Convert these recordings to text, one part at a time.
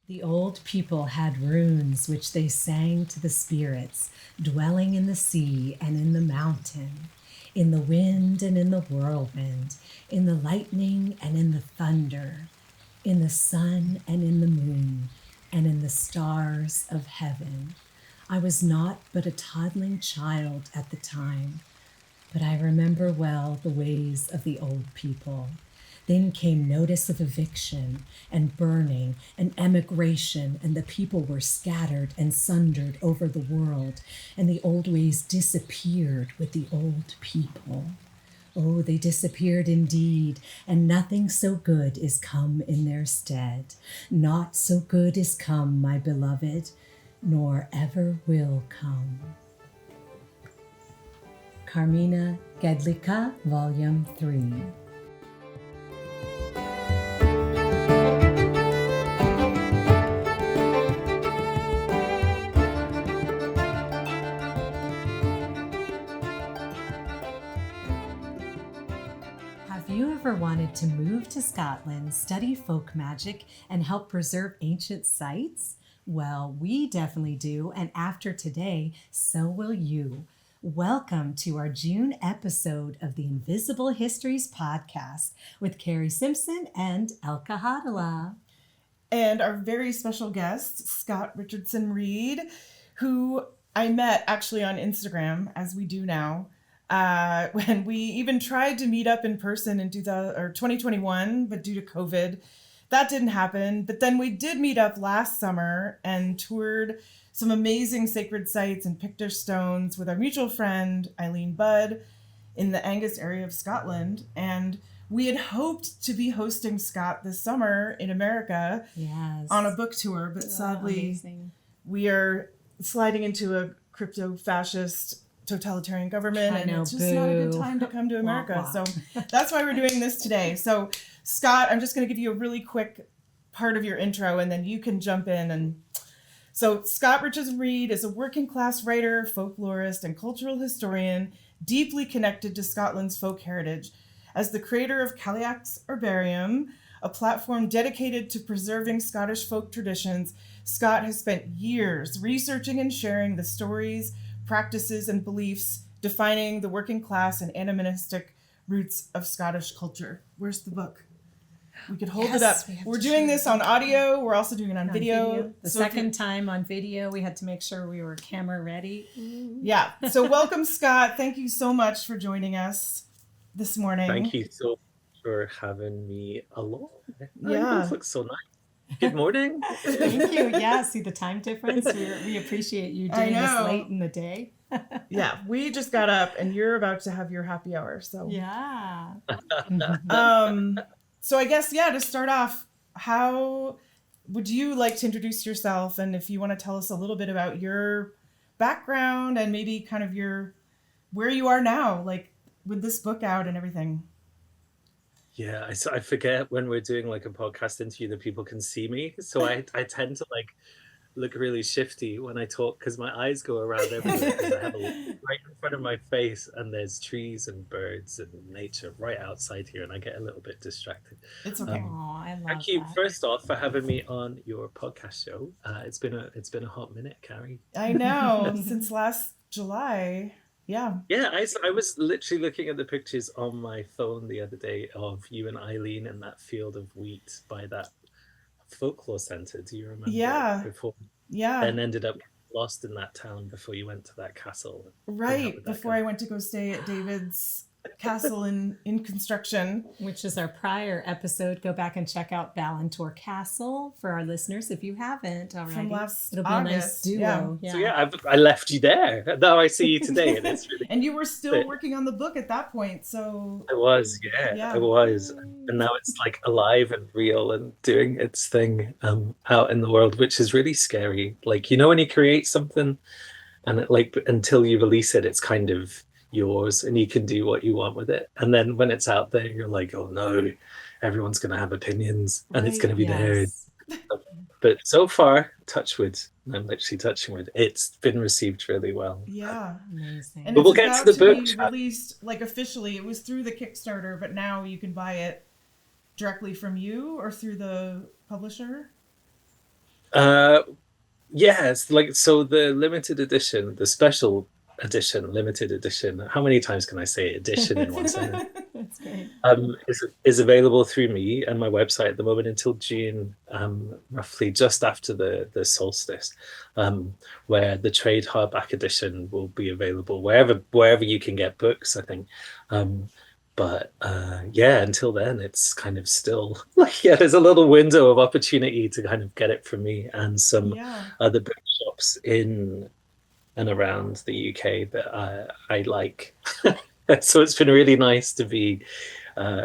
The old people had runes which they sang to the spirits, dwelling in the sea and in the mountain, in the wind and in the whirlwind, in the lightning and in the thunder, in the sun and in the moon, and in the stars of heaven. I was not but a toddling child at the time, but I remember well the ways of the old people. Then came notice of eviction and burning and emigration, and the people were scattered and sundered over the world, and the old ways disappeared with the old people. Oh, they disappeared indeed, and nothing so good is come in their stead. Not so good is come, my beloved, nor ever will come. Carmina Gedlicka, Volume 3. Have you ever wanted to move to Scotland, study folk magic, and help preserve ancient sites? Well, we definitely do, and after today, so will you. Welcome to our June episode of the Invisible Histories podcast with Carrie Simpson and Elka Hadala. And our very special guest, Scott Richardson-Read, who I met actually on Instagram, as we do now, when we even tried to meet up in person in 2021, but due to COVID, that didn't happen. But then we did meet up last summer and toured some amazing sacred sites and picked our stones with our mutual friend, Eileen Budd, in the Angus area of Scotland. And we had hoped to be hosting Scott this summer in America on a book tour, but sadly we are sliding into a crypto-fascist totalitarian government, and it's just not a good time to come to America. So that's why we're doing this today. So Scott, I'm just going to give you a really quick part of your intro, and then you can jump in. And so Scott Richardson-Read is a working class writer, folklorist, and cultural historian, deeply connected to Scotland's folk heritage. As the creator of Cailleach's Herbarium, a platform dedicated to preserving Scottish folk traditions, Scott has spent years researching and sharing the stories, practices, and beliefs defining the working class and animistic roots of Scottish culture. Where's the book? We could hold it up. We're doing this on audio. We're also doing it on video. The second time on video, we had to make sure we were camera ready. Yeah. So welcome, Scott. Thank you so much for joining us this morning. Thank you so much for having me along. Yeah. This looks so nice. Good morning. Thank you. Yeah, see the time difference? We appreciate you doing this late in the day. Yeah, we just got up and you're about to have your happy hour. So yeah. So I guess, to start off, how would you like to introduce yourself? And if you want to tell us a little bit about your background and maybe kind of where you are now, like with this book out and everything. Yeah, I forget when we're doing like a podcast interview that people can see me. So I tend to like look really shifty when I talk because my eyes go around everywhere because I have a right in front of my face and there's trees and birds and nature right outside here and I get a little bit distracted. It's okay. I love Thank you that. first off for having me on your podcast show. It's been a hot minute, Carrie. I know, since last July. Yeah. Yeah, I was literally looking at the pictures on my phone the other day of you and Eileen in that field of wheat by that folklore center. Do you remember? Yeah. Then ended up lost in that town before you went to that castle. Right. Before I went to go stay at David's castle in construction. Which is our prior episode. Go back and check out Ballantor Castle for our listeners if you haven't already. From last It'll be August. a nice duo. So I left you there. Now I see you today, and it's really. And you were still working on the book at that point, so. I was, I was, and now it's like alive and real and doing its thing out in the world, which is really scary. Like when you create something, and it, until you release it, it's kind of yours and you can do what you want with it, and then when it's out there you're like, oh no, everyone's gonna have opinions and it's gonna be theirs. But so far, touch wood, I'm literally touching wood, it's been received really well. Amazing. And but we'll get to the book released like officially. It was through the Kickstarter, but now you can buy it directly from you or through the publisher. Uh, yes, like so the limited edition, the special edition, limited edition. How many times can I say edition in one sentence? That's great. Is available through me and my website at the moment until June, roughly just after the solstice, um, where the trade hardback edition will be available wherever you can get books, I think. But yeah, until then, it's kind of still like yeah, there's a little window of opportunity to kind of get it from me and some Yeah. other bookshops in and around the UK that I like. So it's been really nice to be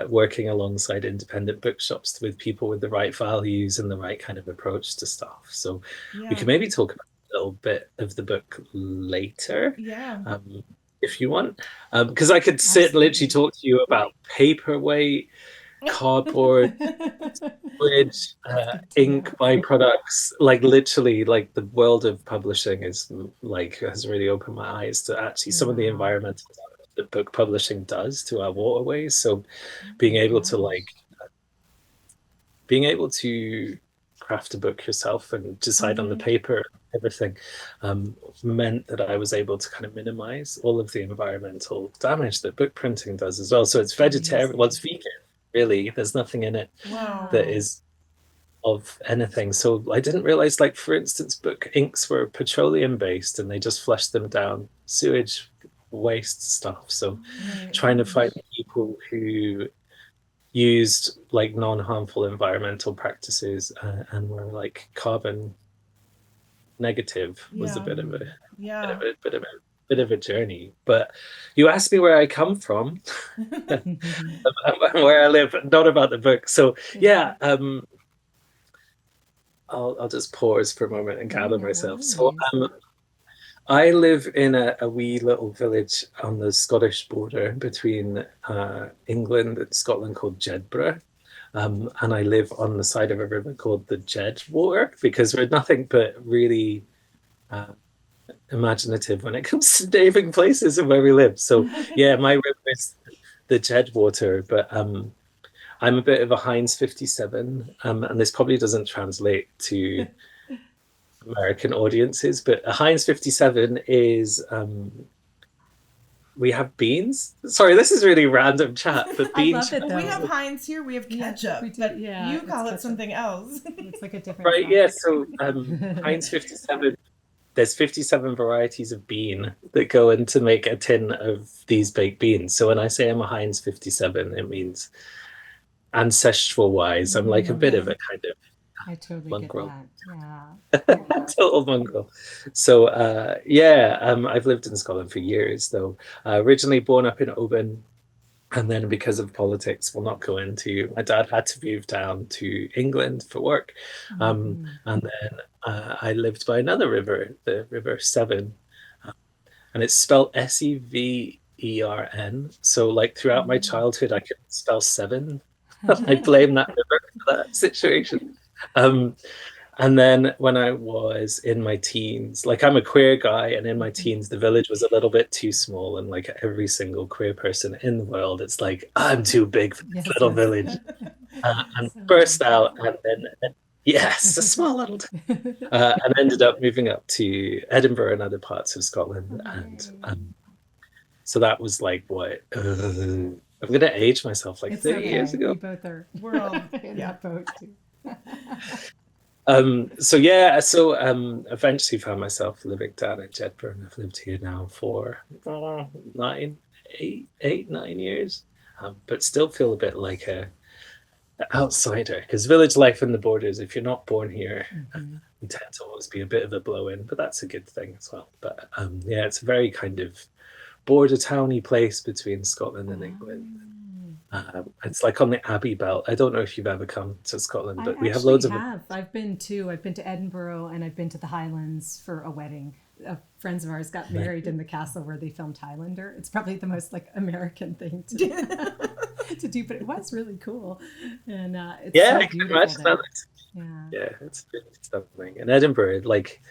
working alongside independent bookshops with people with the right values and the right kind of approach to stuff. So we Yeah. can maybe talk about a little bit of the book later, Yeah. if you want, because I could sit and literally talk to you about paperweight, cardboard, foliage, ink byproducts. Like literally, like the world of publishing is like has really opened my eyes to actually some of the Wow. environmental damage that book publishing does to our waterways. So Oh being my able to gosh. being able to craft a book yourself and decide on the Mm-hmm. paper and everything meant that I was able to kind of minimize all of the environmental damage that book printing does as well. So it's vegetarian, well, it's Amazing. vegan, really. There's nothing in it Wow. that Wow. is of anything. So I didn't realize, like, for instance, book inks were petroleum based and they just flushed them down sewage waste stuff. So Oh my Right. trying to find gosh. people who used like non-harmful environmental practices and were like carbon negative was a Yeah. bit of a Mm. Yeah. bit of a journey. But you asked me where I come from and where I live, not about the book. So yeah, I'll just pause for a moment and No, gather no myself. So worries. I live in a wee little village on the Scottish border between England and Scotland called Jedburgh. And I live on the side of a river called the Jedwater because we're nothing but really uh, imaginative when it comes to naming places and where we live. So yeah, my river is the Jedwater, but I'm a bit of a Heinz 57, and this probably doesn't translate to American audiences, but a Heinz 57 is we have beans. Sorry, this is really random chat, but I beans love it We though. have Heinz here. We have Yeah, ketchup, we do. but Yeah, you it's call it ketchup. something else. It's like a different right, sauce. yeah. So Heinz 57, there's 57 varieties of bean that go in to make a tin of these baked beans. So when I say I'm a Heinz 57, it means ancestral wise, I'm like a bit of Okay. a kind of I totally get mongrel. that. Yeah. Total mongrel. So yeah, I've lived in Scotland for years though. Originally born up in Oban, and then because of politics, we'll not go into. My dad had to move down to England for work, Hmm. and then I lived by another river, the River Severn, and it's spelled Severn. So like throughout my Mm. childhood, I couldn't spell seven. I blame that river for that situation. Um, and then when I was in my teens, like I'm a queer guy, and in my Mhm. teens, the village was a little bit too small. And like every single queer person in the world, it's like, I'm too big for this Yes, little yes. village. And So burst out. interesting. And then, yes, a small little and ended up moving up to Edinburgh and other parts of Scotland. And Yay. so that was like, what? I'm going to age myself like It's 30 years okay. We ago. both are We're all, in yeah. that boat too. So yeah, so eventually found myself living down in Jedburgh, and I've lived here now for 9 years, but still feel a bit like a outsider because village life in the borders. If you're not born here, Hmm. you tend to always be a bit of a blow-in, but that's a good thing as well. But yeah, it's a very kind of border towny place between Scotland and England. It's like on the Abbey Belt. I don't know if you've ever come to Scotland, I but we have actually loads of have. I've been to Edinburgh and I've been to the Highlands for a wedding. Friends of ours got married in the castle where they filmed Highlander. It's probably the most like American thing to to do, but it was really cool, and it's yeah, so I can beautiful imagine that. there. Yeah, Yeah, it's really something. In Edinburgh, like,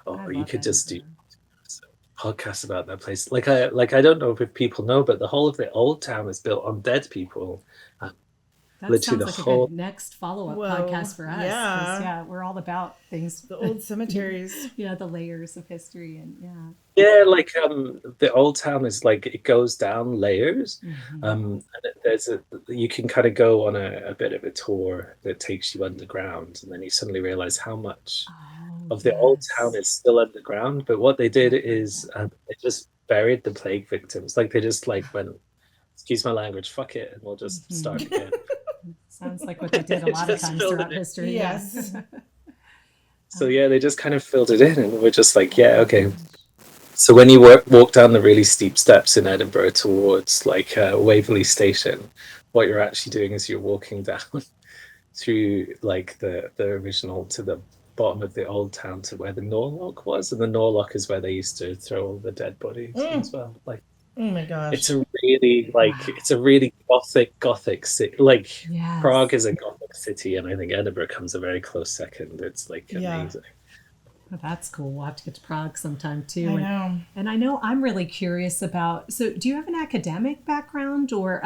I oh, you love could just do Edinburgh. podcasts about that place. Like I don't know if people know, but the whole of the old town is built on dead people. Uh, That literally sounds the like a whole. good next follow-up Whoa. podcast for us. 'Cause, Yeah. yeah, we're all about things. The old cemeteries. Yeah, the layers of history and yeah. Yeah, like the old town is like it goes down layers. Hmm. And there's a you can kind of go on a bit of a tour that takes you underground, and then you suddenly realize how much Oh, of the old town yes. is still underground. But what they did I love is that. they just buried the plague victims. Like they just like went, excuse my language, fuck it, and we'll just Hmm. start again. Sounds like what they did a lot of Just times filled throughout it in. history. Yeah. Yes. So yeah, they just kind of filled it in, and we're just like, Oh yeah, my okay. gosh. So when you walk down the really steep steps in Edinburgh towards like Waverley Station, what you're actually doing is you're walking down through like the original to the bottom of the old town to where the Norlock was, and the Norlock is where they used to throw all the dead bodies Mm. as well. Like Oh my it's gosh. a really Wow. it's a really gothic city. Like Prague Yes. is a gothic city, and I think Edinburgh comes a very close second. It's like Yeah. amazing. Well, that's cool. We'll have to get to Prague sometime too. I know. And I know I'm really curious about. So, do you have an academic background, or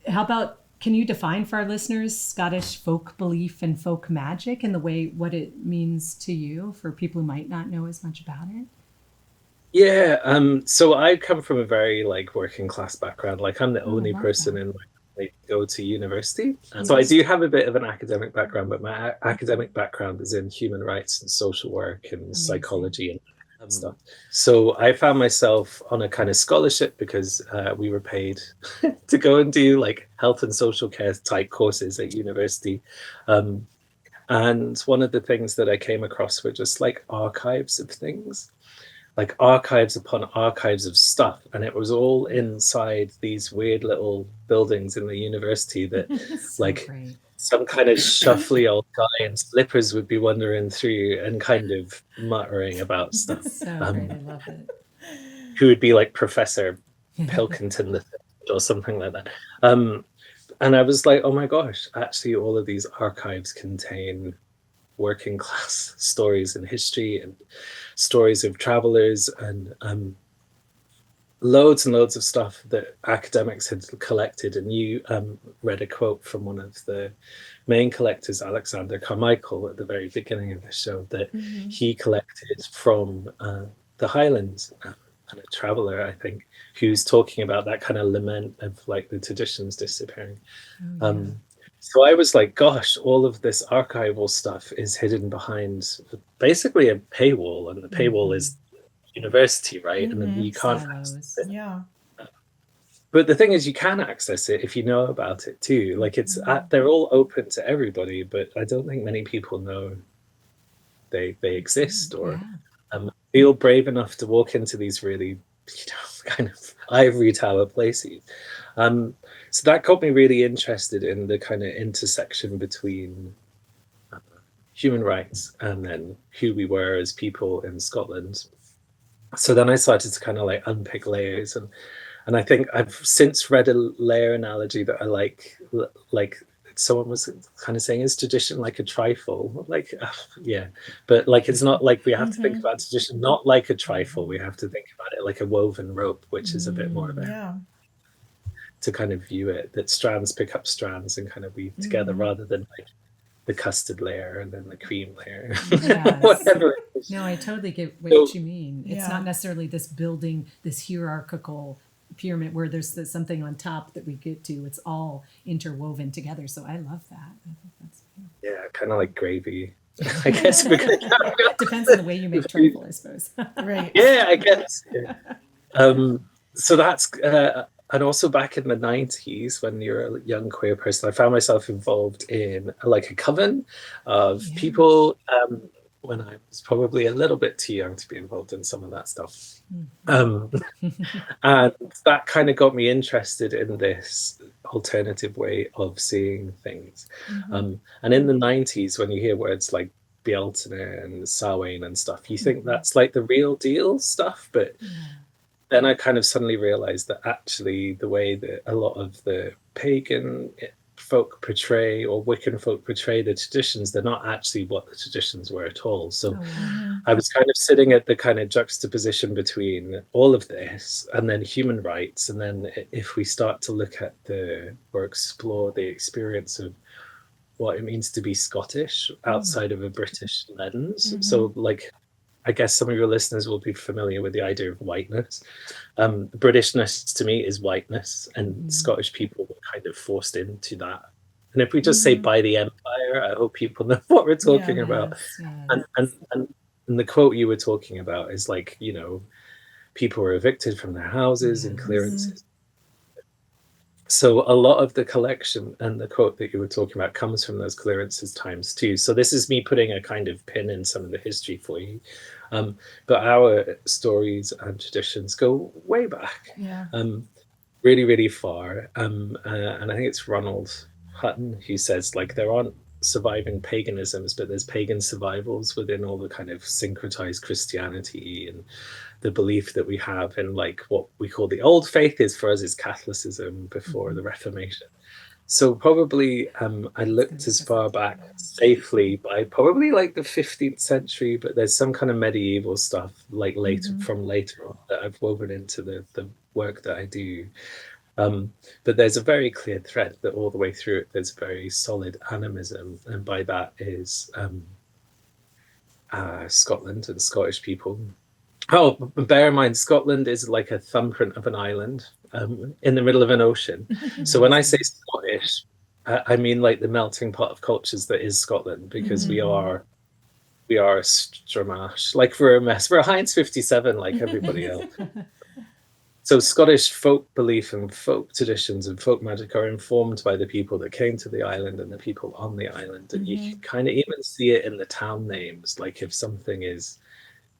how about? Can you define for our listeners Scottish folk belief and folk magic and the way what it means to you for people who might not know as much about it? Yeah, so I come from a very like working class background. Like I'm the Oh, I only love person that. in my family to go to university. And so I Yes. do have a bit of an academic background, but my academic background is in human rights and social work and Amazing. psychology and stuff. So I found myself on a kind of scholarship because we were paid to go and do like health and social care type courses at university. Um, and one of the things that I came across were just like archives of things, like archives upon archives of stuff, and it was all inside these weird little buildings in the university that So like great. some kind of shuffly old guy in slippers would be wandering through and kind of muttering about stuff, So great. um, I love it. who would be like Professor Pilkington the Third or something like that. And I was like, oh my gosh, actually all of these archives contain working class stories in history and stories of travelers and loads and loads of stuff that academics had collected. And you read a quote from one of the main collectors, Alexander Carmichael, at the very beginning of the show, that Mm-hmm. he collected from the Highlands. And a traveler, I think, who's talking about that kind of lament of like the traditions disappearing. Oh yeah. Um, so I was like, gosh, all of this archival stuff is hidden behind basically a paywall, and the paywall Hmm. is university, right? And then Mm-hmm. you can't access Silos. it. Yeah. But the thing is, you can access it if you know about it too. Like they're all open to everybody, but I don't think many people know they exist or Yeah. feel brave enough to walk into these really, kind of ivory tower places. So that got me really interested in the kind of intersection between human rights and then who we were as people in Scotland. So then I started to kind of like unpick layers, and I think I've since read a layer analogy that I like someone was kind of saying, is tradition like a trifle? Like, yeah, but like it's not like we have to think Mm-hmm. about tradition not like a trifle. We have to think about it like a woven rope, which is a bit more of a Yeah. to kind of view it, that strands pick up strands and kind of weave together, Mm-hmm. rather than like the custard layer and then the cream layer, Yes. whatever it is. No, I totally get So what you mean. It's Yeah. not necessarily this building, this hierarchical pyramid where there's something on top that we get to. It's all interwoven together. So I love that. I think that's yeah, kind of like gravy. I guess we're gonna depends on the way you make trifle, I suppose. Right. yeah, I guess. Yeah. So that's and also back in the 90s, when you're a young queer person, I found myself involved in like a coven of Yeah. people when I was probably a little bit too young to be involved in some of that stuff. Um, and that kind of got me interested in this alternative way of seeing things. Mm-hmm. And in the 90s, when you hear words like Bealtaine and Samhain and stuff, you think that's like the real deal stuff, but Yeah. then I kind of suddenly realized that actually the way that a lot of the pagan folk portray, or Wiccan folk portray the traditions, they're not actually what the traditions were at all. So I was kind of sitting at the kind of juxtaposition between all of this and then human rights. And then if we start to look at or explore the experience of what it means to be Scottish outside of a British lens. So like, I guess some of your listeners will be familiar with the idea of whiteness. Britishness to me is whiteness, and Scottish people were kind of forced into that. And if we just say by the empire, I hope people know what we're talking about. Yes. And the quote you were talking about is like, you know, people were evicted from their houses and clearances. So a lot of the collection and the quote that you were talking about comes from those clearances times too. So this is me putting a kind of pin in some of the history for you. But our stories and traditions go way back, really, really far. And I think it's Ronald Hutton who says, like, there aren't surviving paganisms, but there's pagan survivals within all the kind of syncretized Christianity and the belief that we have in like what we call the old faith is for us is Catholicism before the Reformation. So probably I looked as far back safely by probably like the 15th century, but there's some kind of medieval stuff like later on that I've woven into the work that I do. But there's a very clear thread that all the way through it, there's very solid animism. And by that is Scotland and Scottish people. Oh, bear in mind, Scotland is like a thumbprint of an island in the middle of an ocean. So when I say Scottish, I mean like the melting pot of cultures that is Scotland, because we are a stramash. Like we're a mess. We're a Heinz 57 like everybody else. So Scottish folk belief and folk traditions and folk magic are informed by the people that came to the island and the people on the island. And you can kind of even see it in the town names. Like if something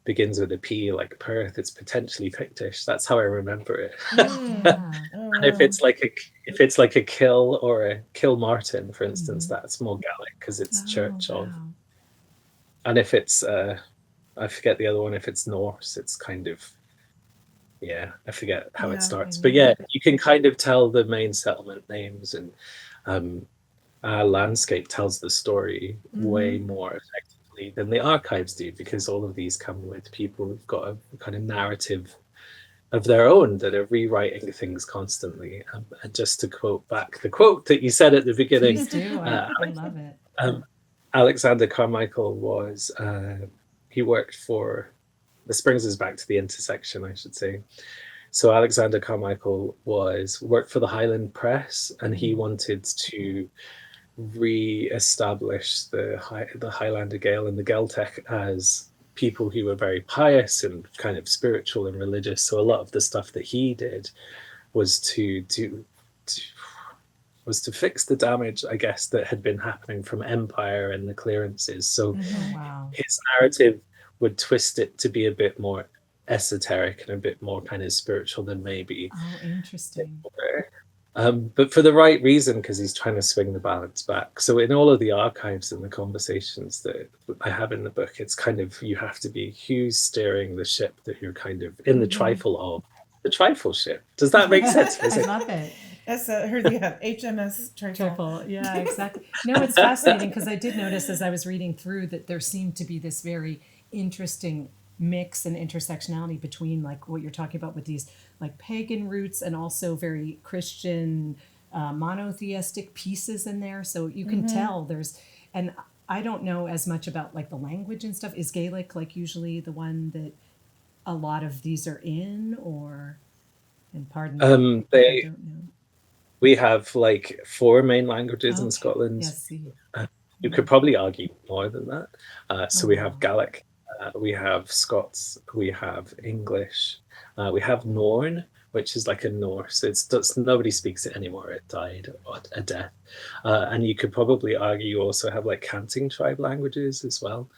begins with a P, like Perth, it's potentially Pictish. That's how I remember it. And if it's like a Kill or a Kilmartin, for instance, that's more Gaelic because it's Church of. And if it's I forget the other one, if it's Norse, it's kind of, I forget how it starts. But you can kind of tell the main settlement names, and our landscape tells the story way more effectively than the archives do, because all of these come with people who've got a kind of narrative of their own that are rewriting things constantly. And just to quote back the quote that you said at the beginning, please do. I love it. Alexander Carmichael was he worked for, this brings us back to the intersection, I should say. So Alexander Carmichael worked for the Highland Press, and he wanted to re-establish the Highlander Gael and the Gaeltacht as people who were very pious and kind of spiritual and religious. So a lot of the stuff that he did was to fix the damage, I guess, that had been happening from empire and the clearances. So his narrative would twist it to be a bit more esoteric and a bit more kind of spiritual than maybe. Oh, interesting. But for the right reason, because he's trying to swing the balance back. So in all of the archives and the conversations that I have in the book, it's kind of, you have to be who's steering the ship that you're kind of in the trifle of. The trifle ship. Does that make sense? I love it. That's HMS Trifle. Yeah, exactly. No, it's fascinating because I did notice as I was reading through that there seemed to be this very interesting mix and intersectionality between like what you're talking about with these like pagan roots and also very Christian monotheistic pieces in there. So you can tell there's, and I don't know as much about like the language and stuff. Is Gaelic like usually the one that a lot of these are in, or, and pardon me, I don't know. We have like 4 main languages in Scotland. Yes, you could probably argue more than that. So we have Gaelic, we have Scots, we have English, we have Norn, which is like a Norse. Nobody speaks it anymore. It died a death. And you could probably argue you also have like Canting tribe languages as well.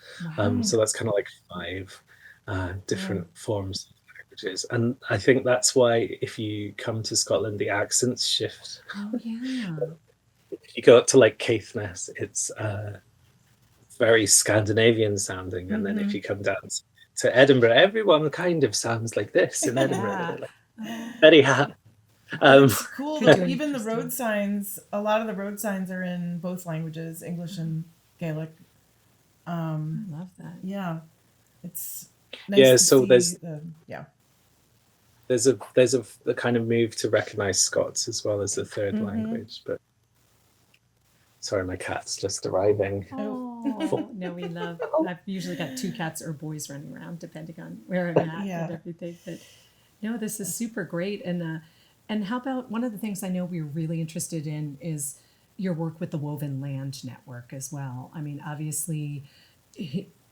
So that's kind of like 5 different forms of languages. And I think that's why if you come to Scotland, the accents shift. Oh, yeah. If you go up to like Caithness, it's very Scandinavian sounding. And then if you come down to Edinburgh, everyone kind of sounds like this in Edinburgh. Very happy. But Um, it's cool though. Even the road signs, a lot of the road signs are in both languages, English and Gaelic. I love that. Yeah, it's nice yeah, to so see the there's a kind of move to recognize Scots as well as a third language. But sorry, my cat's just arriving. Oh, no, we love. I've usually got 2 cats or boys running around, depending on where I'm at and everything. But no, this is super great. And how about one of the things I know we're really interested in is your work with the Woven Land Network as well. I mean, obviously,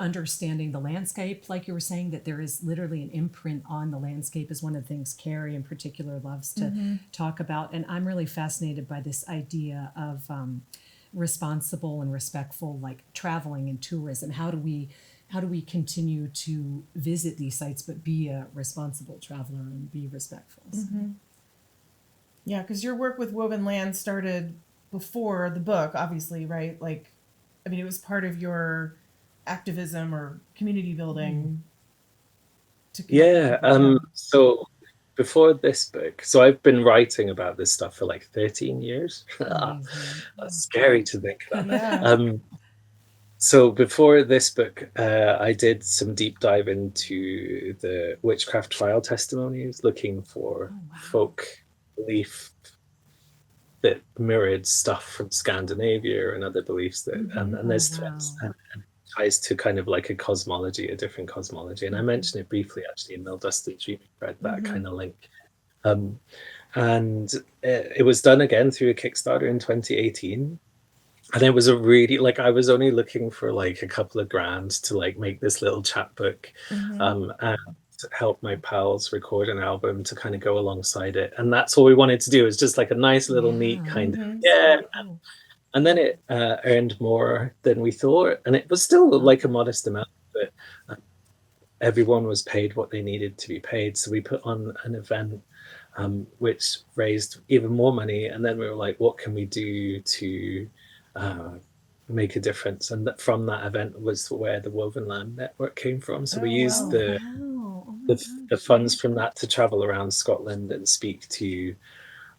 understanding the landscape, like you were saying, that there is literally an imprint on the landscape is one of the things Carrie in particular loves to talk about. And I'm really fascinated by this idea of responsible and respectful, like traveling and tourism. How do we continue to visit these sites but be a responsible traveler and be respectful? Yeah, because your work with Woven Land started before the book, obviously, right? Like, I mean, it was part of your activism or community building. Yeah. So before this book, so I've been writing about this stuff for like 13 years. That's scary to think about. So before this book, I did some deep dive into the witchcraft trial testimonies, looking for folk belief that mirrored stuff from Scandinavia and other beliefs that, and there's threads and ties to kind of like a cosmology, a different cosmology. And I mentioned it briefly actually in Mildusted Dreaming Thread, that kind of link. And it was done again through a Kickstarter in 2018. And it was a really, like, I was only looking for like a couple of grand to like make this little chapbook and help my pals record an album to kind of go alongside it. And that's all we wanted to do, is just like a nice little neat kind of, and then it earned more than we thought. And it was still like a modest amount, but everyone was paid what they needed to be paid. So we put on an event which raised even more money. And then we were like, what can we do to make a difference? And from that event was where the Woven Land Network came from. So we used the funds from that to travel around Scotland and speak to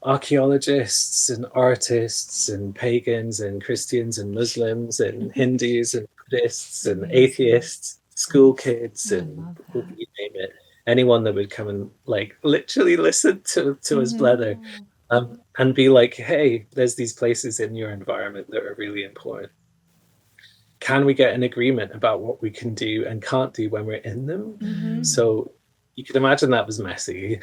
archaeologists and artists and pagans and Christians and Muslims and Hindus and Buddhists and atheists, school kids, and you name it. Anyone that would come and like literally listen to us blether. And be like, hey, there's these places in your environment that are really important. Can we get an agreement about what we can do and can't do when we're in them? So you can imagine that was messy.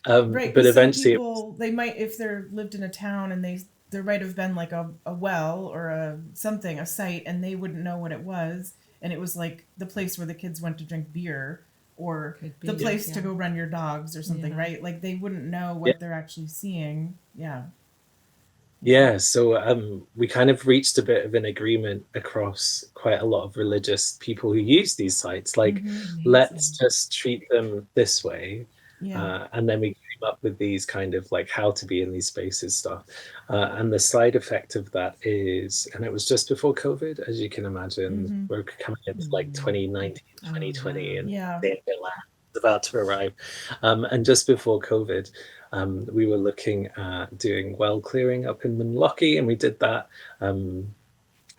Right, but eventually people, they might, if they're lived in a town and there might have been like a well or a site, and they wouldn't know what it was, and it was like the place where the kids went to drink beer, or the place to go run your dogs or something, right? Like they wouldn't know what they're actually seeing. So we kind of reached a bit of an agreement across quite a lot of religious people who use these sites, like let's just treat them this way. And then we came up with these kind of like how to be in these spaces stuff. And the side effect of that is, and it was just before COVID, as you can imagine, we're coming into like 2019, 2020, and the end of land is about to arrive. And just before COVID, we were looking at doing well clearing up in Munlochy, and we did that. And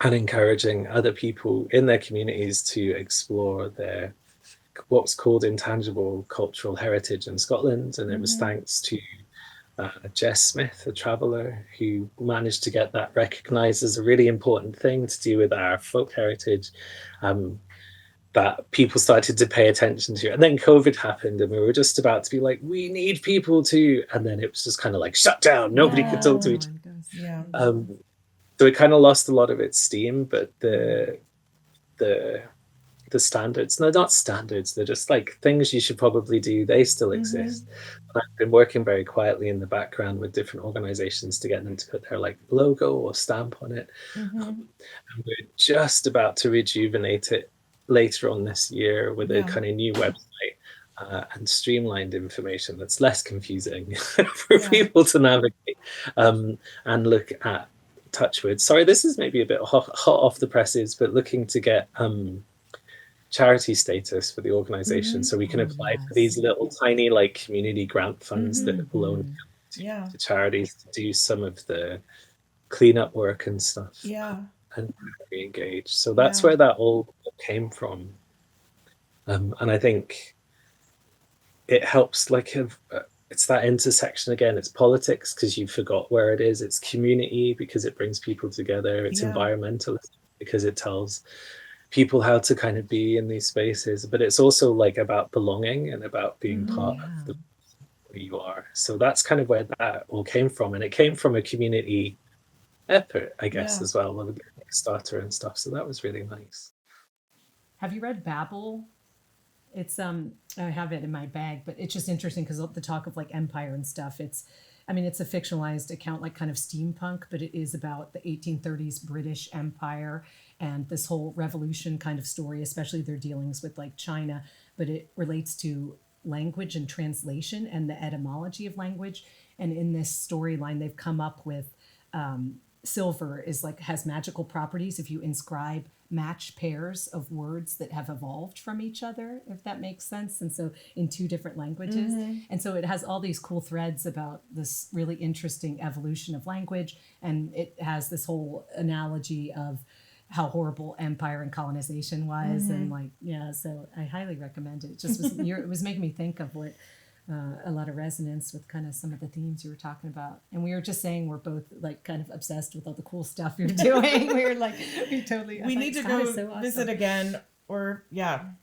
encouraging other people in their communities to explore their what's called intangible cultural heritage in Scotland. And it was thanks to Jess Smith, a traveller, who managed to get that recognised as a really important thing to do with our folk heritage, that people started to pay attention to. And then COVID happened, and we were just about to be like, we need people to, and then it was just kind of like shut down. Nobody could talk to each other. So it kind of lost a lot of its steam, but the standards, they're not standards, they're just like things you should probably do, they still exist. I've been working very quietly in the background with different organizations to get them to put their like logo or stamp on it. And we're just about to rejuvenate it later on this year with a kind of new website and streamlined information that's less confusing for people to navigate and look at. Touchwood, sorry, this is maybe a bit hot off the presses, but looking to get charity status for the organization, so we can apply for these little tiny like community grant funds that will only Yeah. to charities to do some of the cleanup work and stuff. Yeah. And be engaged. So that's where that all came from. And I think it helps, like, it's that intersection again. It's politics because you forgot where it is. It's community because it brings people together. It's environmentalist because it tells people how to kind of be in these spaces. But it's also like about belonging and about being part of the who you are. So that's kind of where that all came from. And it came from a community effort, I guess, as well, with a Kickstarter and stuff. So that was really nice. Have you read Babel? It's I have it in my bag, but it's just interesting because the talk of like empire and stuff. It's a fictionalized account, like kind of steampunk, but it is about the 1830s British Empire and this whole revolution kind of story, especially their dealings with like China. But it relates to language and translation and the etymology of language. And in this storyline, they've come up with silver is like has magical properties if you inscribe match pairs of words that have evolved from each other, if that makes sense. And so in two different languages. And so it has all these cool threads about this really interesting evolution of language. And it has this whole analogy of how horrible empire and colonization was. And like, so I highly recommend it. It just was, it was making me think of what a lot of resonance with kind of some of the themes you were talking about. And we were just saying we're both like kind of obsessed with all the cool stuff you're doing. We were like, we need to go visit again, or and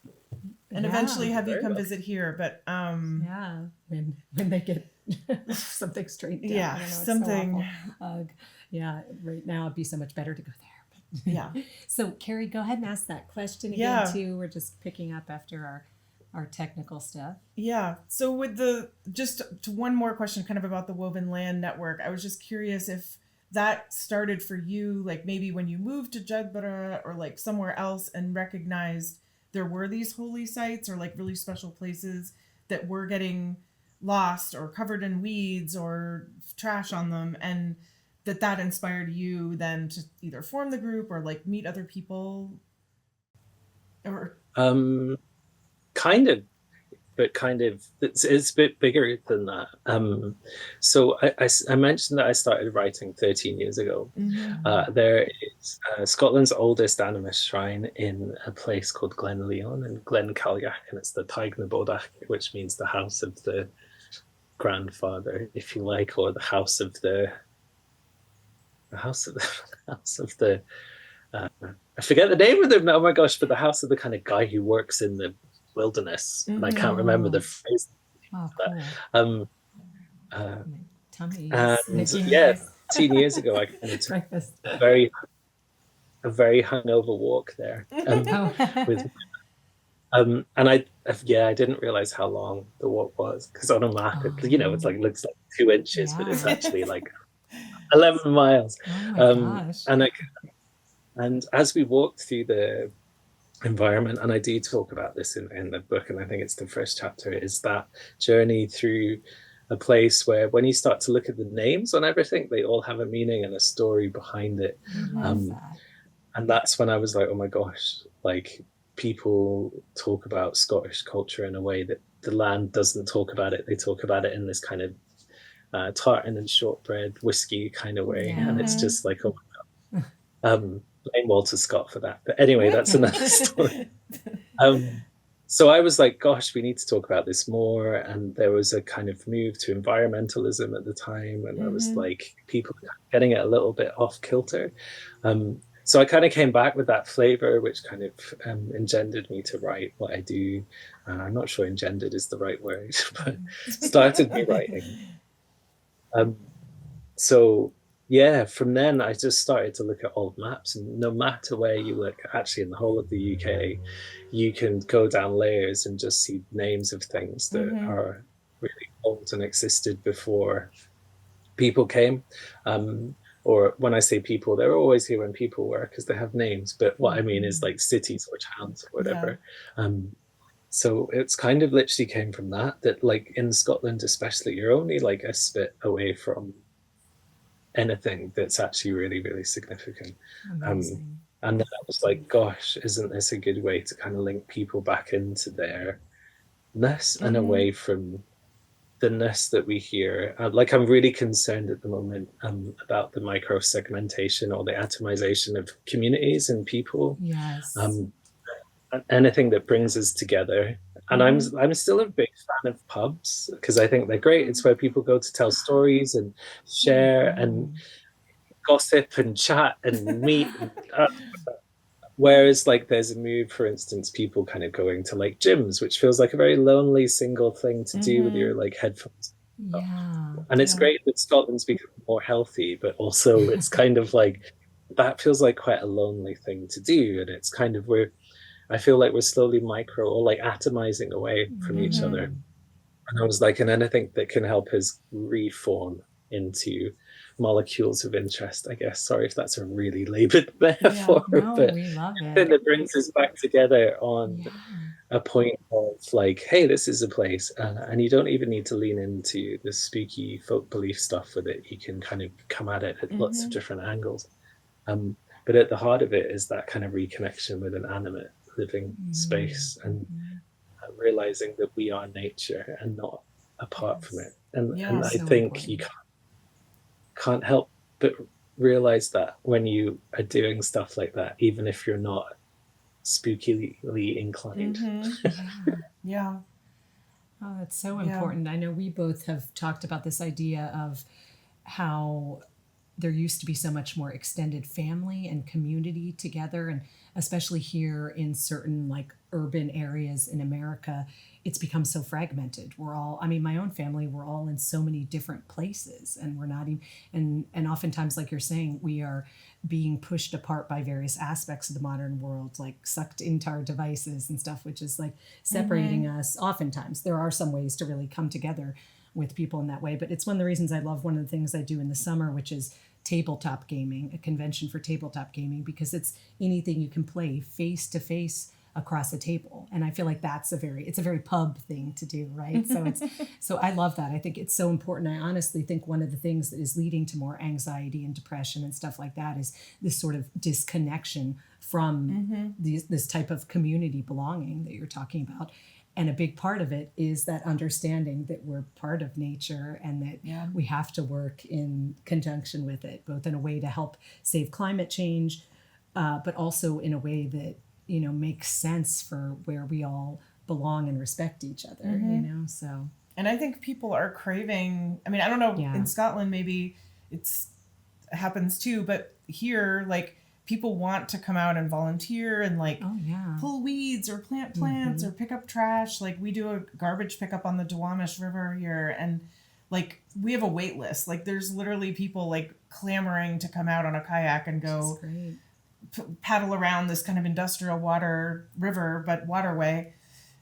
eventually have you come visit here. But when they get something straightened out. I don't know, something. So right now it'd be so much better to go there. But so Carrie, go ahead and ask that question again too. We're just picking up after our technical stuff. Yeah. So with just one more question kind of about the Woven Land Network. I was just curious if that started for you, like maybe when you moved to Jugbarra or like somewhere else and recognized there were these holy sites or like really special places that were getting lost or covered in weeds or trash on them, and that inspired you then to either form the group or like meet other people or kind of, but kind of it's a bit bigger than that. So I mentioned that I started writing 13 years ago. There is Scotland's oldest animist shrine in a place called Glen Leon and Glen Cailliach, and it's the Taig na Bodach, which means the house of the grandfather, if you like, or the house of the I forget the name of them. Oh my gosh! But the house of the kind of guy who works in the wilderness, and I can't remember the phrase. Cool. And 10 years ago, I kind of took a very hungover walk there. With and I didn't realize how long the walk was, because on a map, it's like looks like 2 inches, but it's actually like 11 miles. Oh my gosh. And as we walked through the environment, and I do talk about this in the book, and I think it's the first chapter, is that journey through a place where when you start to look at the names on everything, they all have a meaning and a story behind it. And that's when I was like, oh my gosh, like people talk about Scottish culture in a way that the land doesn't talk about it. They talk about it in this kind of tartan and shortbread whiskey kind of way. And it's just like, oh my God. Blame Walter Scott for that. But anyway, that's another story. So I was like, gosh, we need to talk about this more. And there was a kind of move to environmentalism at the time. And I was like, people getting it a little bit off kilter. So I kind of came back with that flavor, which kind of engendered me to write what I do. I'm not sure engendered is the right word, but started me writing. So from then I just started to look at old maps, and no matter where you look, actually in the whole of the UK, you can go down layers and just see names of things that are really old and existed before people came. Or when I say people, they're always here when people were, because they have names. But what I mean is like cities or towns or whatever. So it's kind of literally came from that like in Scotland especially, you're only like a spit away from anything that's actually really, really significant. And then I was like, gosh, isn't this a good way to kind of link people back into their ness and away from the ness that we hear? Like, I'm really concerned at the moment about the micro segmentation or the atomization of communities and people. Yes. Anything that brings us together. And I'm still a big fan of pubs because I think they're great. It's where people go to tell stories and share and gossip and chat and meet. Whereas, like, there's a move, for instance, people kind of going to like gyms, which feels like a very lonely single thing to do with your like headphones. Yeah. And it's great that Scotland's become more healthy, but also it's kind of like that feels like quite a lonely thing to do. And it's kind of where I feel like we're slowly micro or like atomizing away from each other. And I was like, and anything that can help us reform into molecules of interest, I guess. Sorry if that's a really labored metaphor, but we love it. That brings us back together on a point of like, hey, this is a place, and you don't even need to lean into the spooky folk belief stuff with it. You can kind of come at it at lots of different angles. But at the heart of it is that kind of reconnection with an animate living space and realizing that we are nature and not apart from it. And I think you can't help but realize that when you are doing stuff like that, even if you're not spookily inclined. Yeah. Oh, that's so important. I know we both have talked about this idea of how there used to be so much more extended family and community together, and especially here in certain like urban areas in America, it's become so fragmented. We're all, I mean, my own family, we're all in so many different places, and we're not even, and oftentimes, like you're saying, we are being pushed apart by various aspects of the modern world, like sucked into our devices and stuff, which is like separating us. Oftentimes, there are some ways to really come together with people in that way. But it's one of the reasons I love one of the things I do in the summer, which is tabletop gaming, a convention for tabletop gaming, because it's anything you can play face to face across a table. And I feel like it's a very pub thing to do, right? So I love that. I think it's so important. I honestly think one of the things that is leading to more anxiety and depression and stuff like that is this sort of disconnection from this type of community belonging that you're talking about. And a big part of it is that understanding that we're part of nature and that we have to work in conjunction with it, both in a way to help save climate change, but also in a way that, you know, makes sense for where we all belong and respect each other, you know, so. And I think people are craving, I mean, I don't know, in Scotland, maybe it happens too, but here, like, people want to come out and volunteer and like pull weeds or plant plants or pick up trash. Like we do a garbage pickup on the Duwamish River here, and like we have a wait list. Like there's literally people like clamoring to come out on a kayak and go paddle around this kind of industrial waterway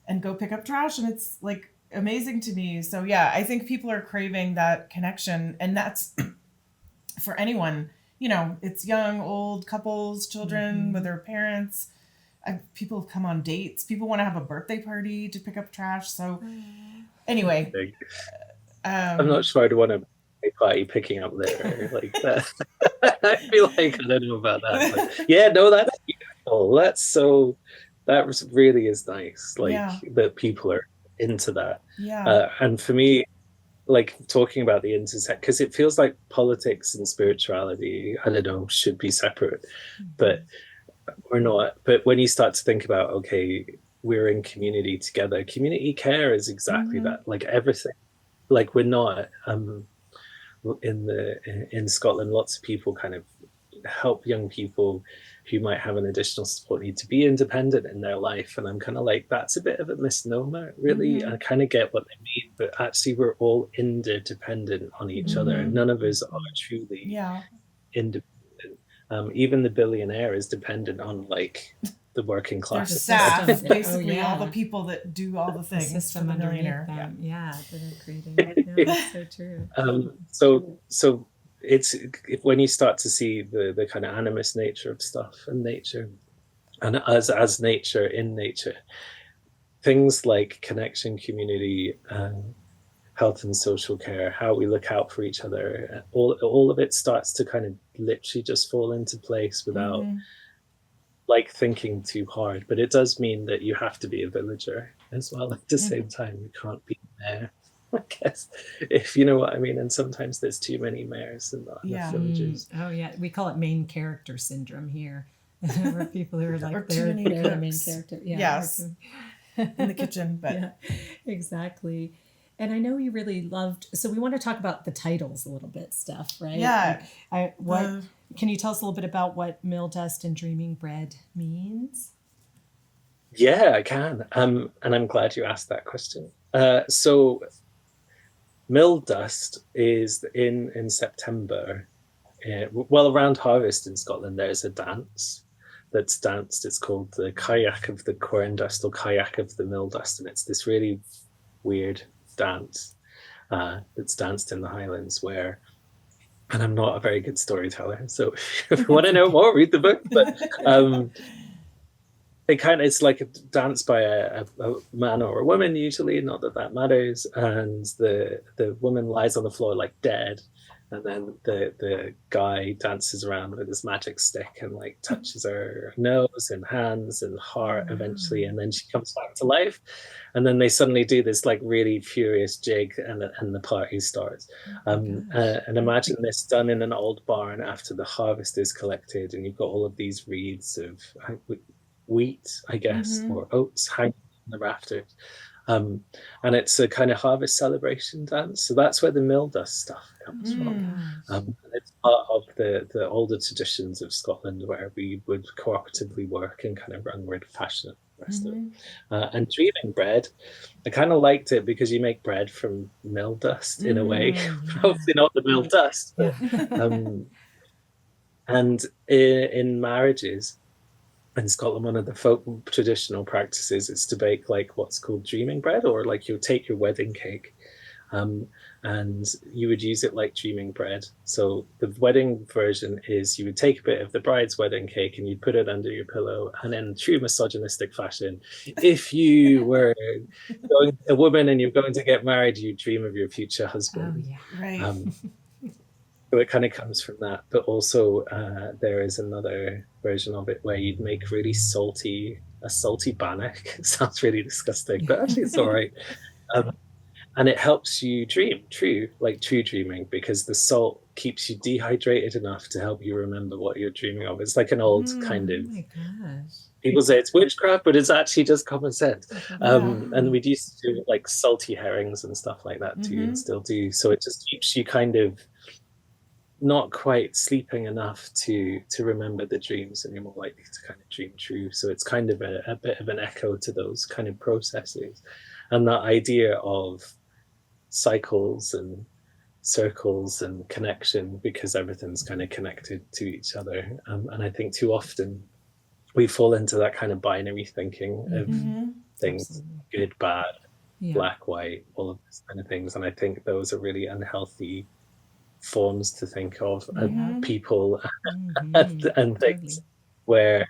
and go pick up trash. And it's like amazing to me. So yeah, I think people are craving that connection, and that's for anyone. You know, it's young, old, couples, children with their parents. People have come on dates. People want to have a birthday party to pick up trash. So anyway. I'm not sure I'd want a party picking up litter like that. I feel like I don't know about that. But yeah, no, that's beautiful. That really is nice. Like that people are into that. Yeah. And for me, like talking about the intersect, because it feels like politics and spirituality, I don't know, should be separate, but we're not. But when you start to think about, okay, we're in community together, community care is exactly that. Like everything, like we're not in Scotland, lots of people kind of help young people who might have an additional support need to be independent in their life. And I'm kind of like, that's a bit of a misnomer, really. I kind of get what they mean, but actually we're all interdependent on each other. And none of us are truly independent. Even the billionaire is dependent on like the working class. There's staff, basically all the people that do all the things. The system for the underneath millionaire. them. Yeah, that are creating. No, that's so true. So it's when you start to see the kind of animist nature of stuff and nature, and as nature in nature, things like connection, community, health and social care, how we look out for each other, all of it starts to kind of literally just fall into place without like thinking too hard, but it does mean that you have to be a villager as well at the same time. You can't be a mayor, I guess, if you know what I mean. And sometimes there's too many mayors and not enough villagers. Oh yeah, we call it main character syndrome here. For people who are like they're the main character. Yeah, yes, in the kitchen, but yeah, exactly. And I know you really loved. So we want to talk about the titles a little bit, Steph, right? Yeah. Can you tell us a little bit about what Mill Dust and Dreaming Bread means? Yeah, I can. And I'm glad you asked that question. So Mill Dust is in September. Well, around harvest in Scotland, there's a dance that's danced. It's called the Kayak of the Corn Dust or Kayak of the Mill Dust, and it's this really weird dance that's danced in the Highlands where, and I'm not a very good storyteller, so if you want to know more, read the book. But it's like a dance by a man or a woman, usually, not that matters, and the woman lies on the floor like dead, and then the guy dances around with his magic stick and like touches her nose and hands and heart eventually, and then she comes back to life, and then they suddenly do this like really furious jig, and the party starts. And imagine this done in an old barn after the harvest is collected, and you've got all of these wreaths of wheat, I guess, or oats hanging in the rafters. And it's a kind of harvest celebration dance. So that's where the mill dust stuff comes from. It's part of the older traditions of Scotland where we would cooperatively work and kind of run word fashion rest of it. And dreaming bread, I kind of liked it because you make bread from mill dust in a way. Hopefully not the mill dust. But, and in marriages, in Scotland, one of the folk traditional practices is to bake like what's called dreaming bread, or like you'll take your wedding cake and you would use it like dreaming bread. So the wedding version is you would take a bit of the bride's wedding cake and you'd put it under your pillow, and in true misogynistic fashion, if you were a woman and you're going to get married, you dream of your future husband. Oh, yeah. Right. So it kind of comes from that, but also there is another version of it where you'd make really a salty bannock. It sounds really disgusting, but actually it's all right. And it helps you dream, true dreaming, because the salt keeps you dehydrated enough to help you remember what you're dreaming of. It's like an old kind of, oh my gosh. People say it's witchcraft, but it's actually just common sense. And we used to do like salty herrings and stuff like that too, and still do. So it just keeps you kind of not quite sleeping enough to remember the dreams, and you're more likely to kind of dream true. So it's kind of a bit of an echo to those kind of processes, and that idea of cycles and circles and connection, because everything's kind of connected to each other. And I think too often we fall into that kind of binary thinking of things, good, bad, black, white, all of these kind of things. And I think those are really unhealthy forms to think of people and things where,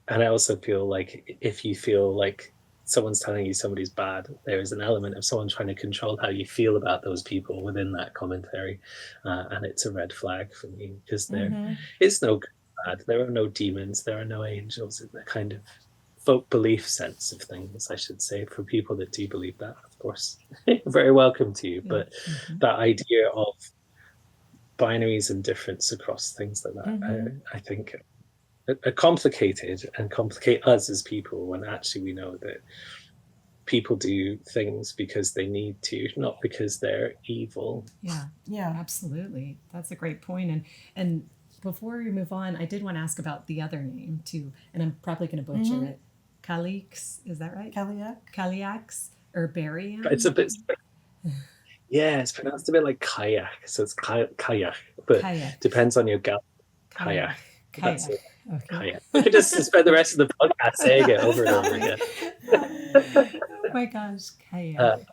and I also feel like if you feel like someone's telling you somebody's bad, there is an element of someone trying to control how you feel about those people within that commentary, and it's a red flag for me, because there is no good, bad, there are no demons, there are no angels in the kind of folk belief sense of things, I should say, for people that do believe that, of course. Very welcome to you, but that idea of binaries and difference across things like that, I think are complicated and complicate us as people, when actually we know that people do things because they need to, not because they're evil. Yeah, absolutely. That's a great point. And before we move on, I did want to ask about the other name too, and I'm probably going to butcher it. Calyx, is that right? Calyx herbarium. It's a bit. Yeah, it's pronounced a bit like kayak, so it's kayak, but depends on your gut. Kayak. That's it. Okay. Kayak. We could just spend the rest of the podcast saying it over and over again. Oh my gosh, kayak.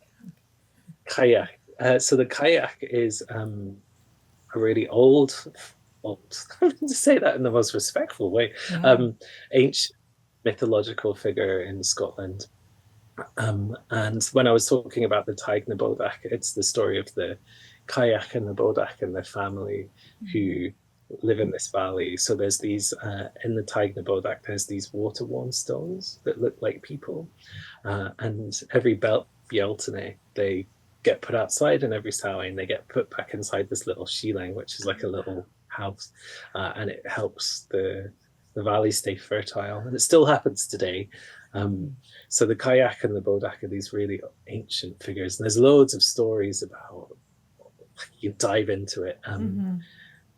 Kayak. So the kayak is a really old, to say that in the most respectful way, ancient mythological figure in Scotland. And when I was talking about the Taig na Bodach, it's the story of the kayak and the Bodach and their family who live in this valley. So there's these in the Taigna Bodak, there's these water-worn stones that look like people, and every Beltane they get put outside, and every Samhain they get put back inside this little shilling, which is like a little house, and it helps the valley stay fertile, and it still happens today. So the kayak and the bodak are these really ancient figures, and there's loads of stories about. You dive into it.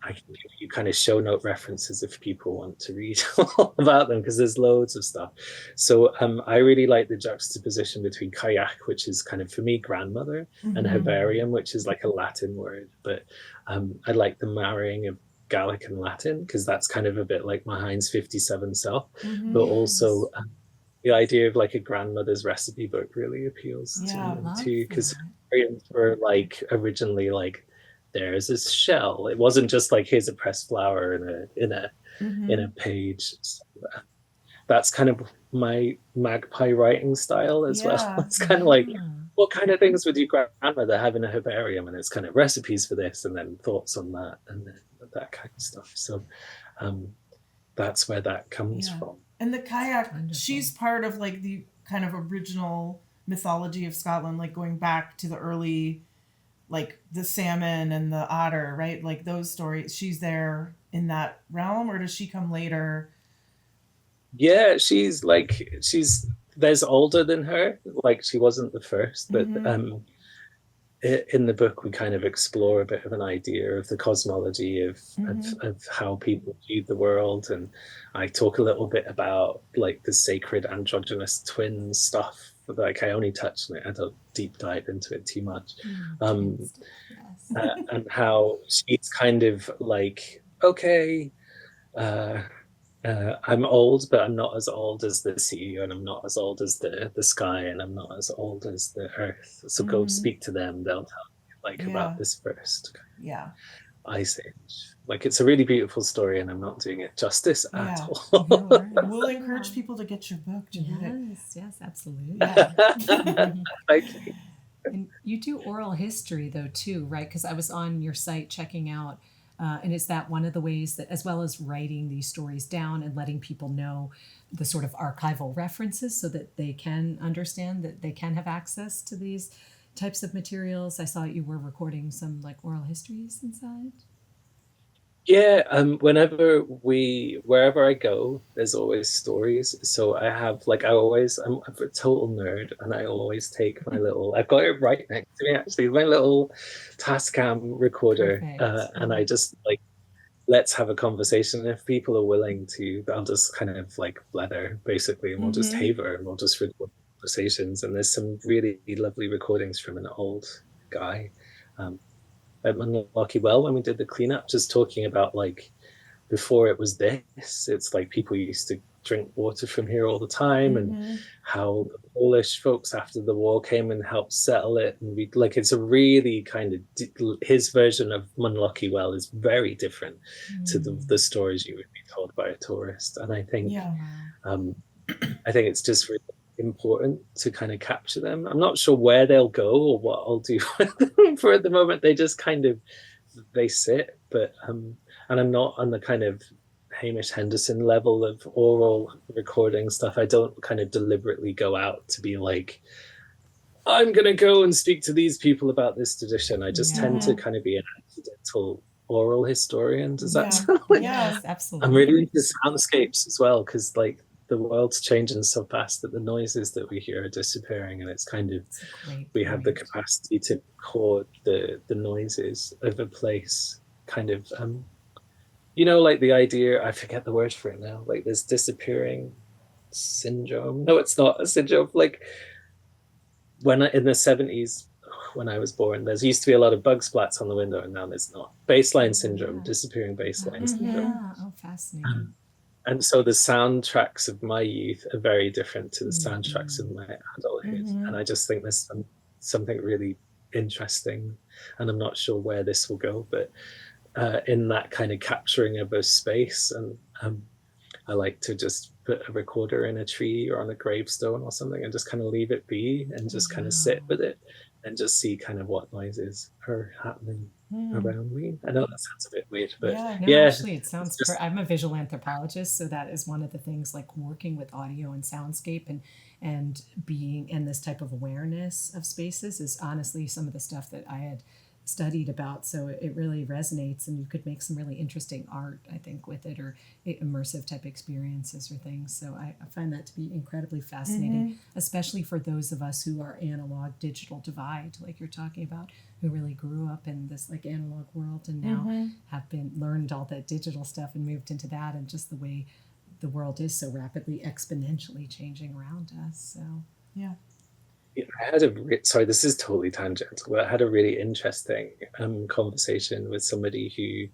I can give you kind of show note references if people want to read all about them, because there's loads of stuff. So I really like the juxtaposition between kayak, which is kind of for me grandmother, and herbarium, which is like a Latin word. But I like the marrying of Gaelic and Latin, because that's kind of a bit like my Heinz 57 self, but also the idea of like a grandmother's recipe book really appeals to me too, because herbariums were like originally like, there's a shell. It wasn't just like, here's a pressed flower in a page. So that's kind of my magpie writing style as well. It's kind of like, what kind of things would your grandmother have in a herbarium? And it's kind of recipes for this, and then thoughts on that, and then that kind of stuff. So that's where that comes from. And the kayak, she's part of like the kind of original mythology of Scotland, like going back to the early, like the salmon and the otter, right? Like those stories, she's there in that realm, or does she come later? Yeah, there's older than her, like she wasn't the first, but in the book we kind of explore a bit of an idea of the cosmology of how people view the world, and I talk a little bit about like the sacred androgynous twin stuff. Like I only touched on it, I don't deep dive into it too much. And how she's kind of like, okay, I'm old, but I'm not as old as the sea, and I'm not as old as the sky, and I'm not as old as the earth. So go speak to them; they'll tell you like about this first ice age. Like it's a really beautiful story, and I'm not doing it justice at all. We'll encourage people to get your book. Yes, absolutely. Thank you. And you do oral history though too, right? Because I was on your site checking out. And is that one of the ways that, as well as writing these stories down and letting people know the sort of archival references so that they can understand, that they can have access to these types of materials? I saw you were recording some like oral histories inside. Yeah, wherever I go, there's always stories. So I have like I'm a total nerd, and I always take my little. I've got it right next to me actually, my little Tascam recorder, and I just like, let's have a conversation. If people are willing to, I'll just kind of like blether basically, and we'll just haver, and we'll just record conversations. And there's some really lovely recordings from an old guy. At Munlochy Well, when we did the cleanup, just talking about like before it was this, it's like people used to drink water from here all the time, and how the Polish folks after the war came and helped settle it, and we like, it's a really kind of his version of Munlochy Well is very different to the stories you would be told by a tourist, and I think it's just really important to kind of capture them. I'm not sure where they'll go or what I'll do with them for at the moment. They just kind of they sit, but and I'm not on the kind of Hamish Henderson level of oral recording stuff. I don't kind of deliberately go out to be like, I'm gonna go and speak to these people about this tradition. I just tend to kind of be an accidental oral historian. Does that sound like? Yes, absolutely. I'm really into soundscapes as well, because like the world's changing so fast that the noises that we hear are disappearing, and it's kind of we have the capacity to record the noises of a place, kind of like the idea, I forget the word for it now, like this disappearing syndrome. No, it's not a syndrome. Like in the 70s, when I was born, there used to be a lot of bug splats on the window, and now there's not. Baseline syndrome, disappearing baseline syndrome. Yeah, fascinating. And so the soundtracks of my youth are very different to the soundtracks of my adulthood. And I just think there's something really interesting, and I'm not sure where this will go, but in that kind of capturing of a space. And I like to just put a recorder in a tree or on a gravestone or something and just kind of leave it be and just kind of sit Wow. with it and just see kind of what noises are happening Hmm. around me. I know that sounds a bit weird, but Yeah. No, yeah, actually, it it's sounds. just I'm a visual anthropologist, so that is one of the things. Like working with audio and soundscape, and being in this type of awareness of spaces is honestly some of the stuff that I had studied about. So it really resonates, and you could make some really interesting art, I think, with it, or immersive type experiences or things. So I find that to be incredibly fascinating, especially for those of us who are analog digital divide, like you're talking about, who really grew up in this like analog world and now have been learned all that digital stuff and moved into that, and just the way the world is so rapidly exponentially changing around us. So Yeah. I had sorry, this is totally tangential, but I had a really interesting conversation with somebody who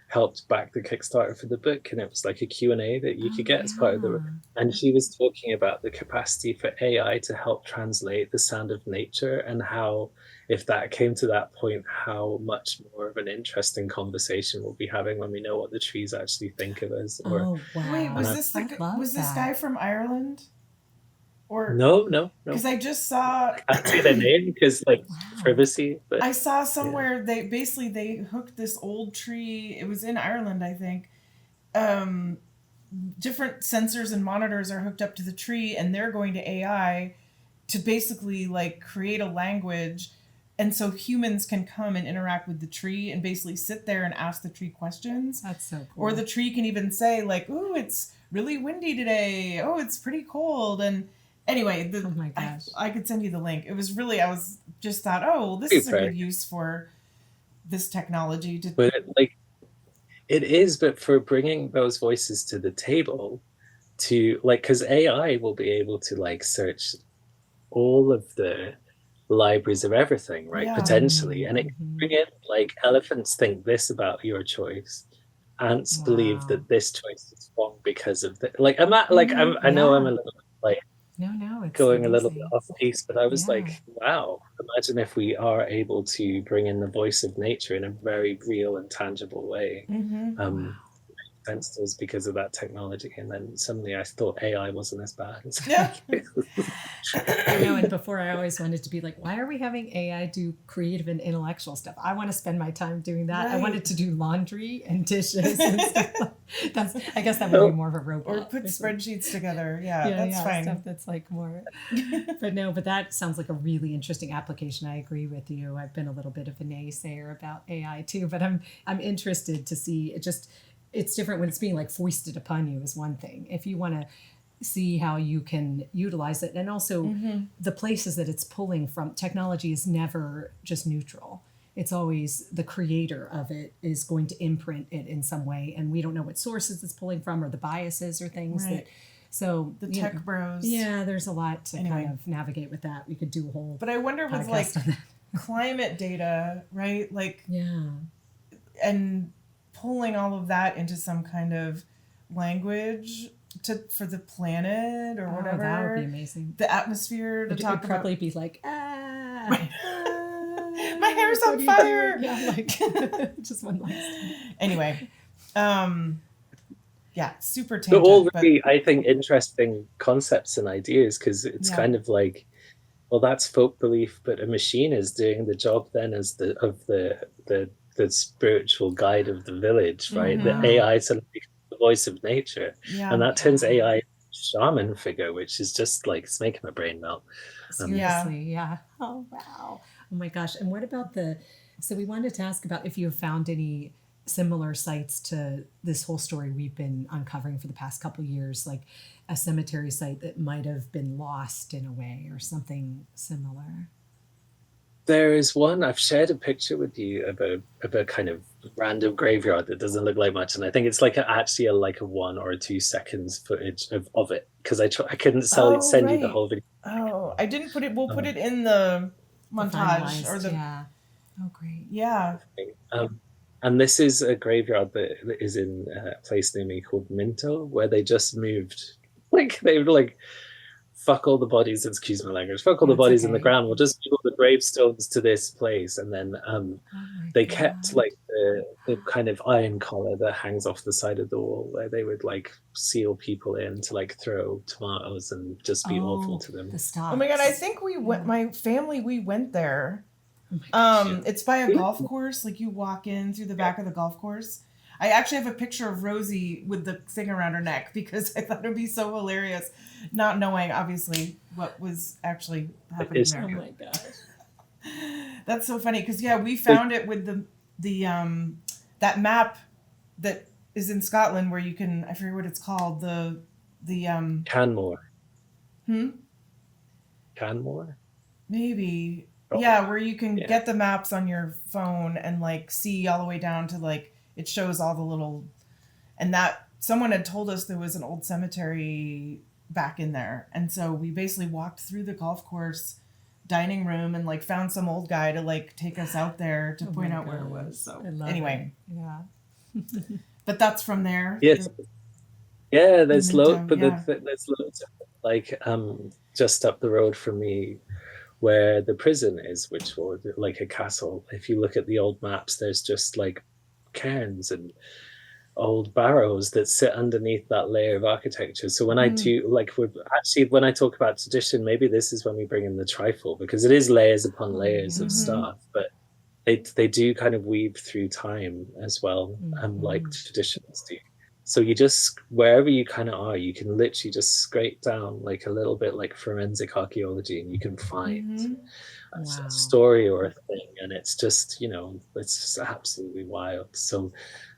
helped back the Kickstarter for the book, and it was like a Q&A that you oh could get as part of the. yeah. And she was talking about the capacity for AI to help translate the sound of nature, and how, if that came to that point, how much more of an interesting conversation we'll be having when we know what the trees actually think of us. Or, Oh Wait, and was I, wow. I love was this guy that. from Ireland? Or no, no, because no, I just saw I can't say their name because like Wow. privacy, but I saw yeah. somewhere they hooked this old tree. It was in Ireland, I think. Um, Different sensors and monitors are hooked up to the tree, and they're going to AI to basically like create a language, and so humans can come and interact with the tree and basically sit there and ask the tree questions, That's so or cool. the tree can even say like, "Ooh, it's really windy today. Oh, it's pretty cold." And anyway, Oh my gosh. I could send you the link. It was really, I was just thought, oh, well, this is a Super. good use for this technology to. But like it is, but for bringing those voices to the table, to like, because AI will be able to like search all of the libraries of everything, right? Yeah. Potentially, and it can Mm-hmm. bring in like elephants think this about your choice. Ants believe Wow. that this choice is wrong because of the like. Mm-hmm. I know I'm Yeah. a little like No, no, it's going a little bit amazing. off piece, but I was Yeah. like, wow, imagine if we are able to bring in the voice of nature in a very real and tangible way. Mm-hmm. Um, Wow. sense to us because of that technology. And then suddenly I thought AI wasn't as bad. Yeah. I know, and before I always wanted to be like, why are we having AI do creative and intellectual stuff? I want to spend my time doing that. I Right. wanted to do laundry and dishes and stuff. That's, I guess that would be So, more of a Or robot. put spreadsheets together. Yeah, Yeah, that's yeah, stuff fine. that's like more. But no, but that sounds like a really interesting application. I agree with you. I've been a little bit of a naysayer about AI too, but I'm interested to see it. Just it's different when it's being like foisted upon you is one thing. If you want to see how you can utilize it, and also the places that it's pulling from, technology is never just neutral. It's always the creator of it is going to imprint it in some way, and we don't know what sources it's pulling from or the biases or things that. Right. So The you know, tech bros. yeah, there's a lot to Anyway. kind of navigate with that. We could do a whole But I wonder with like podcast on that. climate data, right? Like, Yeah. and pulling all of that into some kind of language to for the planet or Oh, whatever. that would be amazing. The atmosphere to It'd talk probably about. be like, ah, Right. ah, My hair's what on are you fire. doing? Yeah, like just one last. Anyway, um, yeah, super they're all tangent, but really, I think, interesting concepts and ideas because it's yeah. kind of like, well, that's folk belief, but a machine is doing the job then as the spiritual guide of the village, right? The Mm-hmm. Wow. AI suddenly becomes the voice of nature, and Yeah. that turns Yeah. AI shaman figure, which is just like it's making my brain melt. Yeah. Seriously, yeah. Oh wow. Oh my gosh. And what about the? So we wanted to ask about if you have found any similar sites to this whole story we've been uncovering for the past couple of years, like a cemetery site that might have been lost in a way or something similar. There is one I've shared a picture with you of a kind of random graveyard that doesn't look like much, and I think it's like actually like a 1 or 2 seconds footage of it because I couldn't Oh, send you the right. whole video. Oh, I didn't put it. We'll put Um, it in the The montage or finalized, the. yeah. Oh great. Yeah. um, and this is a graveyard that is in a place near me called Minto, where they just moved. Like they were like fuck all the bodies, excuse my language, fuck all the That's bodies in the okay. ground. We'll just move the gravestones to this place. And then Oh my they God. kept like the kind of iron collar that hangs off the side of the wall where they would like seal people in to like throw tomatoes and just be awful to them. The stocks. Oh my God, I think we went, my family, we went there. Oh my gosh. It's by a golf course. Like you walk in through the back of the golf course. I actually have a picture of Rosie with the thing around her neck because I thought it would be so hilarious, not knowing obviously what was actually happening there. Oh my gosh. That's so funny because yeah, we found it with the that map that is in Scotland where you can, I forget what it's called, the Canmore. Hmm? Canmore? Maybe. Probably. Yeah, where you can get the maps on your phone and like see all the way down to like it shows all the little, and that someone had told us there was an old cemetery back in there. And so we basically walked through the golf course dining room and like found some old guy to like take us out there to point out where it was. So anyway. Yeah. But that's from there. Yes. Yeah, there's loads, but yeah. there's loads like just up the road from me where the prison is, which was like a castle. If you look at the old maps, there's just like cairns and old barrows that sit underneath that layer of architecture. So when I do like when I talk about tradition, maybe this is when we bring in the trifle, because it is layers upon layers of stuff, but they do kind of weave through time as well, like traditions do. So you just, wherever you kind of are, you can literally just scrape down like a little bit like forensic archaeology, and you can find a story or a thing. And it's just, it's just absolutely wild. So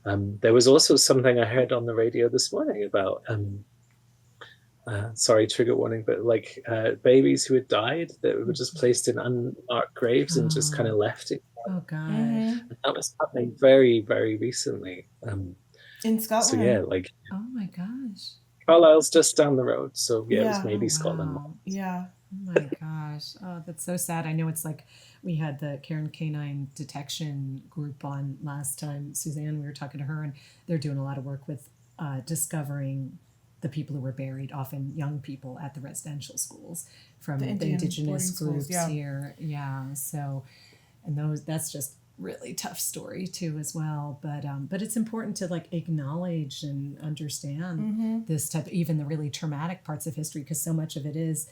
there was also something I heard on the radio this morning about, sorry, trigger warning, but like babies who had died that were just placed in unmarked graves and just kind of left it. Oh, God. And that was happening very, very recently. In Scotland. So yeah, like oh my gosh, Carlisle's just down the road, so yeah, it was maybe Scotland. Yeah. Oh my gosh. Oh, that's so sad. I know it's like we had the Cairn Canine Detection group on last time. Suzanne, we were talking to her, and they're doing a lot of work with discovering the people who were buried, often young people at the residential schools from the indigenous groups here. Yeah. So, and that's just really tough story too as well, but it's important to like acknowledge and understand this type, even the really traumatic parts of history, because so much of it is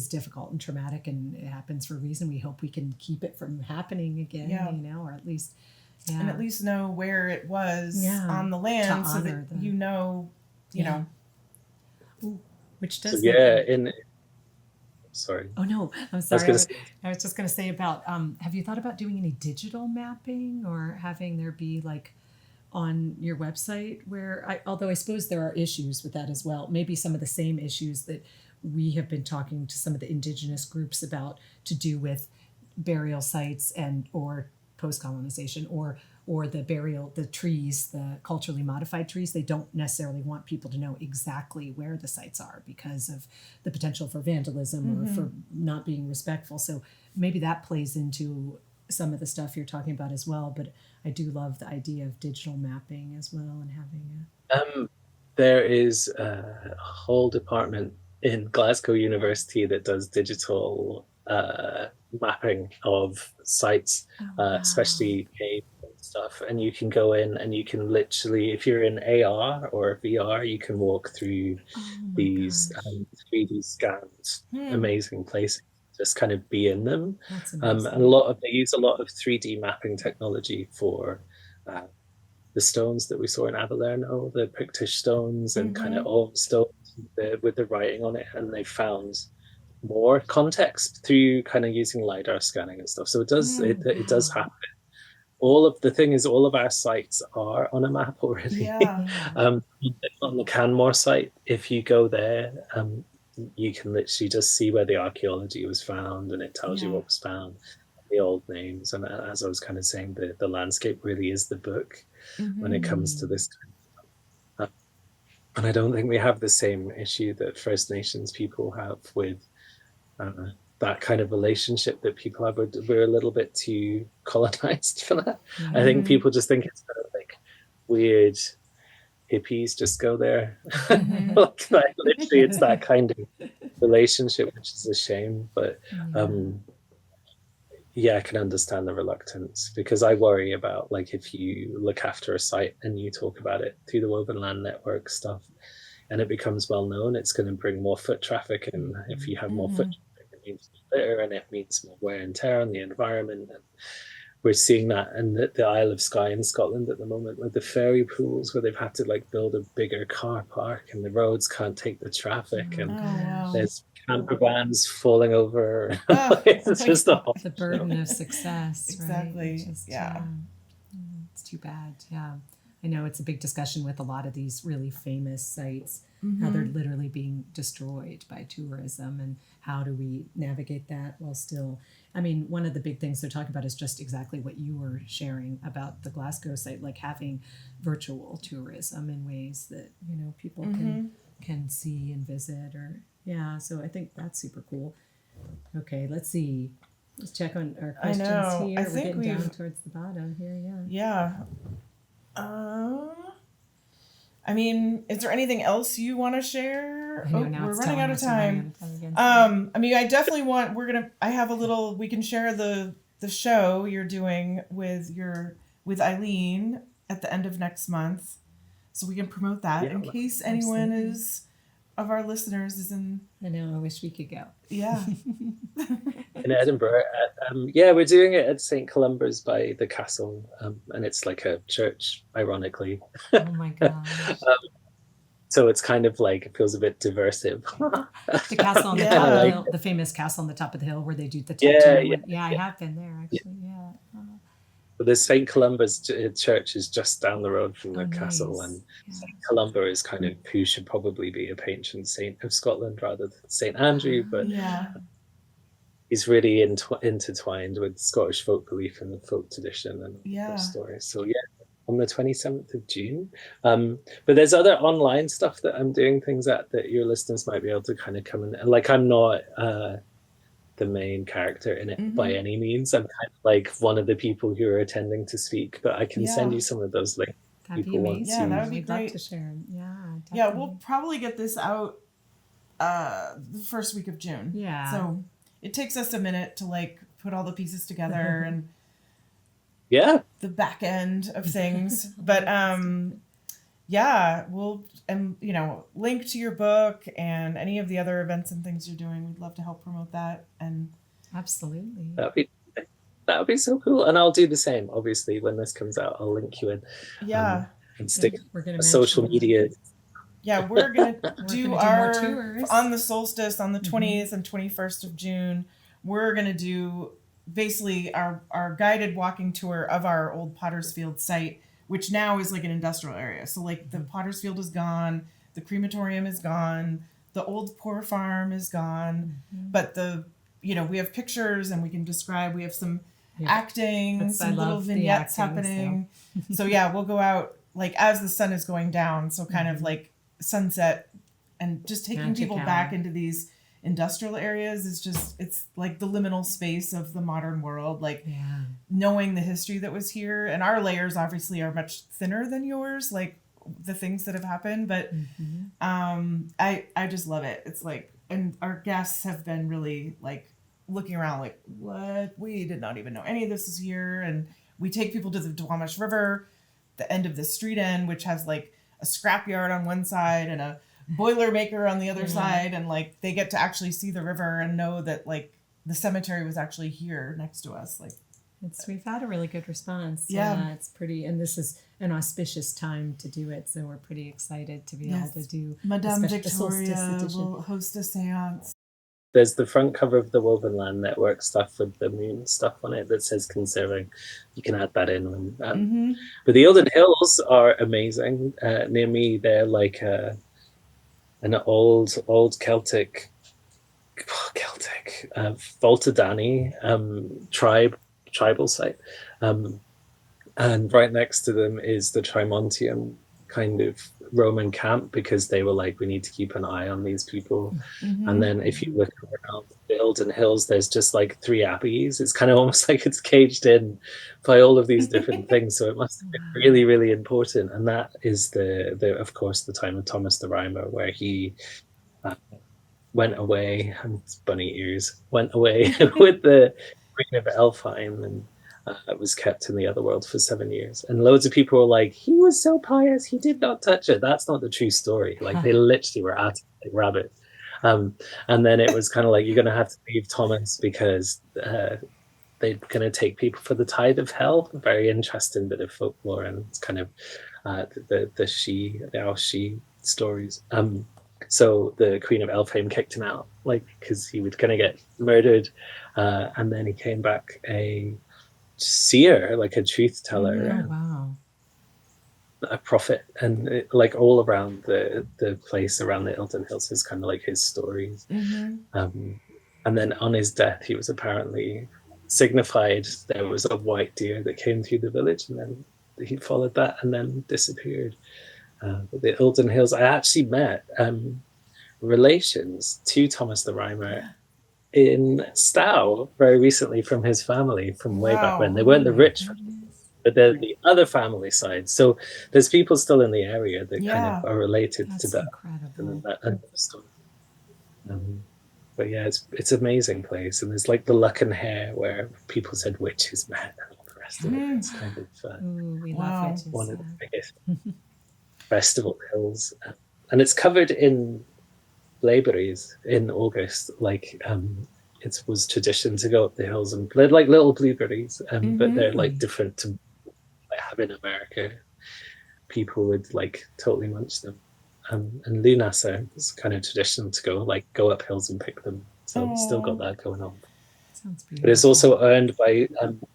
difficult and traumatic, and it happens for a reason. We hope we can keep it from happening again, or at least and at least know where it was on the land, so that you know. Ooh, which does sorry. Oh no, I'm sorry. I was just going to say about, have you thought about doing any digital mapping or having there be like on your website where, although I suppose there are issues with that as well, maybe some of the same issues that we have been talking to some of the indigenous groups about, to do with burial sites or post-colonization or the trees, the culturally modified trees. They don't necessarily want people to know exactly where the sites are because of the potential for vandalism or for not being respectful. So maybe that plays into some of the stuff you're talking about as well. But I do love the idea of digital mapping as well, and having there is a whole department in Glasgow University that does digital mapping of sites, especially caves and stuff. And you can go in and you can literally, if you're in AR or VR, you can walk through these 3D scanned amazing places, just kind of be in them. And they use a lot of 3D mapping technology for the stones that we saw in Aberlerno, the Pictish stones and kind of old stones with the writing on it, and they found more context through kind of using LiDAR scanning and stuff. So it does happen. All of our sites are on a map already. On the Canmore site, if you go there, you can literally just see where the archaeology was found, and it tells you what was found, the old names. And as I was kind of saying, the landscape really is the book when it comes to this kind of stuff. And I don't think we have the same issue that First Nations people have with that kind of relationship that people have. We're a little bit too colonized for that. I think people just think it's kind of like weird hippies just go there. Literally, it's that kind of relationship, which is a shame. But Yeah. yeah, I can understand the reluctance, because I worry about, like, if you look after a site and you talk about it through the Woven Land Network stuff and it becomes well known, it's going to bring more foot traffic. And if you have more foot traffic, it means litter, and it means more wear and tear on the environment. And we're seeing that in the Isle of Skye in Scotland at the moment, with the ferry pools, where they've had to like build a bigger car park and the roads can't take the traffic, and there's camper vans falling over. It's just the burden of success. Exactly. Right? It's too bad. Yeah. I know it's a big discussion with a lot of these really famous sites, how they're literally being destroyed by tourism, and how do we navigate that while still, I mean, one of the big things they're talking about is just exactly what you were sharing about the Glasgow site, like having virtual tourism in ways that, you know, people can see and visit, or so I think that's super cool. Okay, let's see. Let's check on our questions here. We're getting down towards the bottom here. Yeah. I mean, is there anything else you want to share? We're running out of time. I mean, I definitely want, I have a little, we can share the show you're doing with Eileen at the end of next month. So we can promote that in case anyone of our listeners is in. I know, I wish we could go. Yeah. In Edinburgh. We're doing it at St. Columba's by the castle, and it's like a church, ironically. Oh my gosh. So it's kind of like, it feels a bit diversive. The castle on the top of the hill, the famous castle on the top of the hill where they do the tattoo. I have been there actually. But the St. Columba's church is just down the road from the castle, and St. Columba is kind of who should probably be a patron saint of Scotland rather than St. Andrew, but he's really intertwined with Scottish folk belief and the folk tradition and stories. So on the 27th of June. But there's other online stuff that I'm doing things that your listeners might be able to kind of come in. Like, I'm not the main character in it by any means. I'm kind of like one of the people who are attending to speak, but I can send you some of those links. That'd be amazing. That would be great. Love to share. Yeah, we'll probably get this out the first week of June. Yeah. So it takes us a minute to like put all the pieces together and the back end of things. But we'll link to your book and any of the other events and things you're doing. We'd love to help promote that. And absolutely. That would be so cool. And I'll do the same. Obviously, when this comes out, I'll link you in. Yeah. And stick social media. Yeah, we're gonna do our tours on the solstice on the 20th and 21st of June. We're gonna do basically our guided walking tour of our old Pottersfield site, which now is like an industrial area. So like the Pottersfield is gone, the crematorium is gone, the old poor farm is gone, but we have pictures and we can describe. We have some acting, some little vignettes happening. So we'll go out like as the sun is going down. So kind of like sunset, and just taking people back into these industrial areas is just, it's like the liminal space of the modern world, like knowing the history that was here. And our layers obviously are much thinner than yours, like the things that have happened, but I just love it. It's like, and our guests have been really like looking around like, what, we did not even know any of this is here. And we take people to the Duwamish River, the end of the street end, which has like a scrapyard on one side and a boiler maker on the other side, and like they get to actually see the river and know that like the cemetery was actually here next to us. Like we've had a really good response. It's pretty, and this is an auspicious time to do it, so we're pretty excited to be able to do Madame Victoria will host a seance. There's the front cover of the Woven Land Network stuff with the moon stuff on it that says conserving. You can add that in. But the Eildon Hills are amazing. Near me, they're like an old Celtic Voltadani tribal site. And right next to them is the Trimontium kind of Roman camp, because they were like, we need to keep an eye on these people. And then if you look around the Eildon Hills, there's just like 3 abbeys. It's kind of almost like it's caged in by all of these different things. So it must have been really, really important. And that is the of course the time of Thomas the Rhymer, where he went away, and it's bunny ears, went away with the Queen of Elfheim, and it was kept in the other world for 7 years. And loads of people were like, he was so pious, he did not touch it. That's not the true story. Like, they literally were at it like rabbits. And then it was kind of like, you're going to have to leave Thomas because they're going to take people for the tide of hell. Very interesting bit of folklore, and it's kind of the Ao She stories. So the Queen of Elfheim kicked him out, like, because he was going to get murdered, and then he came back a seer, like a truth teller. Oh, wow. A prophet, and like all around the place around the Ilden Hills is kind of like his stories. And then on his death, he was apparently signified there was a white deer that came through the village, and then he followed that and then disappeared. The Ilden Hills, I actually met relations to Thomas the Rhymer in Stow very recently from his family from way back when. They weren't the rich family, but they're the other family side. So there's people still in the area that kind of are related to that. Incredible. And stuff. But yeah, it's an amazing place. And there's like the Luck and Hare where people said witches met and all the rest of it. It's kind of we love witches. one of the biggest festival hills. And it's covered in blaeberries in August. Like it was tradition to go up the hills, and they're like little blueberries, but they're like different to have in America. People would like totally munch them. And Lunasa is kind of traditional to go up hills and pick them. So still got that going on. Sounds beautiful. But it's also owned by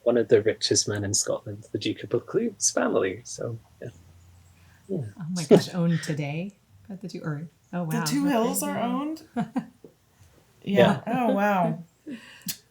one of the richest men in Scotland, the Duke of Buccleuch's family. So yeah. Oh my gosh, owned today? Oh wow. The two hills are owned? Yeah. Oh wow. Oh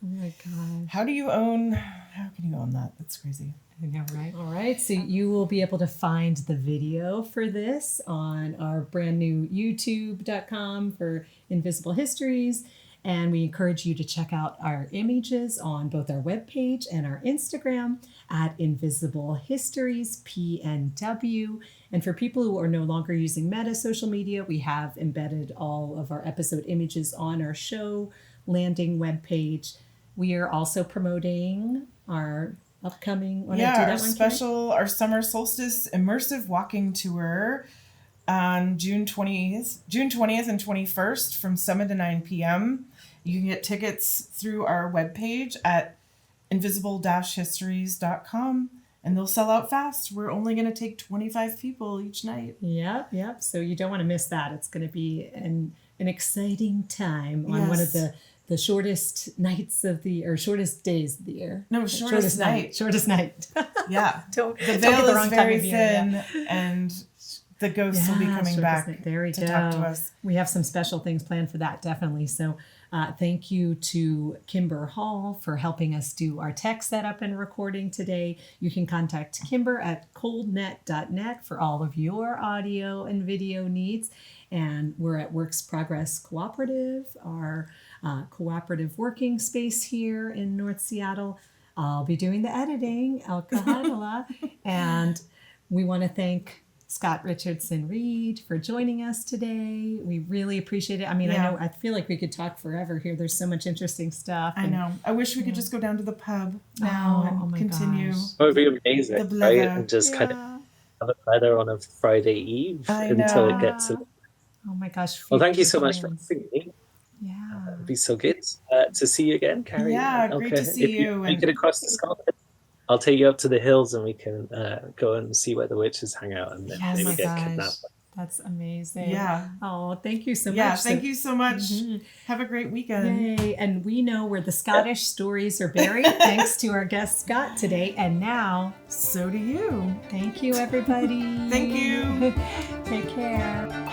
my god. How can you own that? That's crazy. I know, right? All right. So you will be able to find the video for this on our brand new youtube.com for Invisible Histories. And we encourage you to check out our images on both our webpage and our Instagram at Invisible Histories PNW. And for people who are no longer using Meta social media, we have embedded all of our episode images on our show landing webpage. We are also promoting our upcoming our summer solstice immersive walking tour on June 20th and 21st from 7 to 9 p.m. You can get tickets through our webpage at invisible-histories.com, and they'll sell out fast. We're only going to take 25 people each night. Yep. So you don't want to miss that. It's going to be an exciting time on one of the shortest nights of the, or shortest days of the year. No, shortest night. Shortest night. Yeah. The veil is very thin, and the ghosts will be coming back to talk to us. We have some special things planned for that, definitely. So thank you to Kimber Hall for helping us do our tech setup and recording today. You can contact Kimber at coldnet.net for all of your audio and video needs. And we're at Works Progress Cooperative, our cooperative working space here in North Seattle. I'll be doing the editing, and we want to thank Scott Richardson-Read for joining us today. We really appreciate it. I mean, I feel like we could talk forever here. There's so much interesting stuff. I know. I wish we could just go down to the pub now and continue. It would be amazing, right? And just kind of have a feather on a Friday Eve until it gets. Oh my gosh. Well, thank you so much for having me. Yeah. It'd be so good to see you again, Carrie. Yeah, great to see you. If you get across to Scotland, I'll take you up to the hills and we can go and see where the witches hang out and then maybe get kidnapped. That's amazing. Yeah. Oh, thank you so much. Yeah, thank you so much. Have a great weekend. Yay. And we know where the Scottish stories are buried thanks to our guest Scott today. And now, so do you. Thank you, everybody. Thank you. Take care.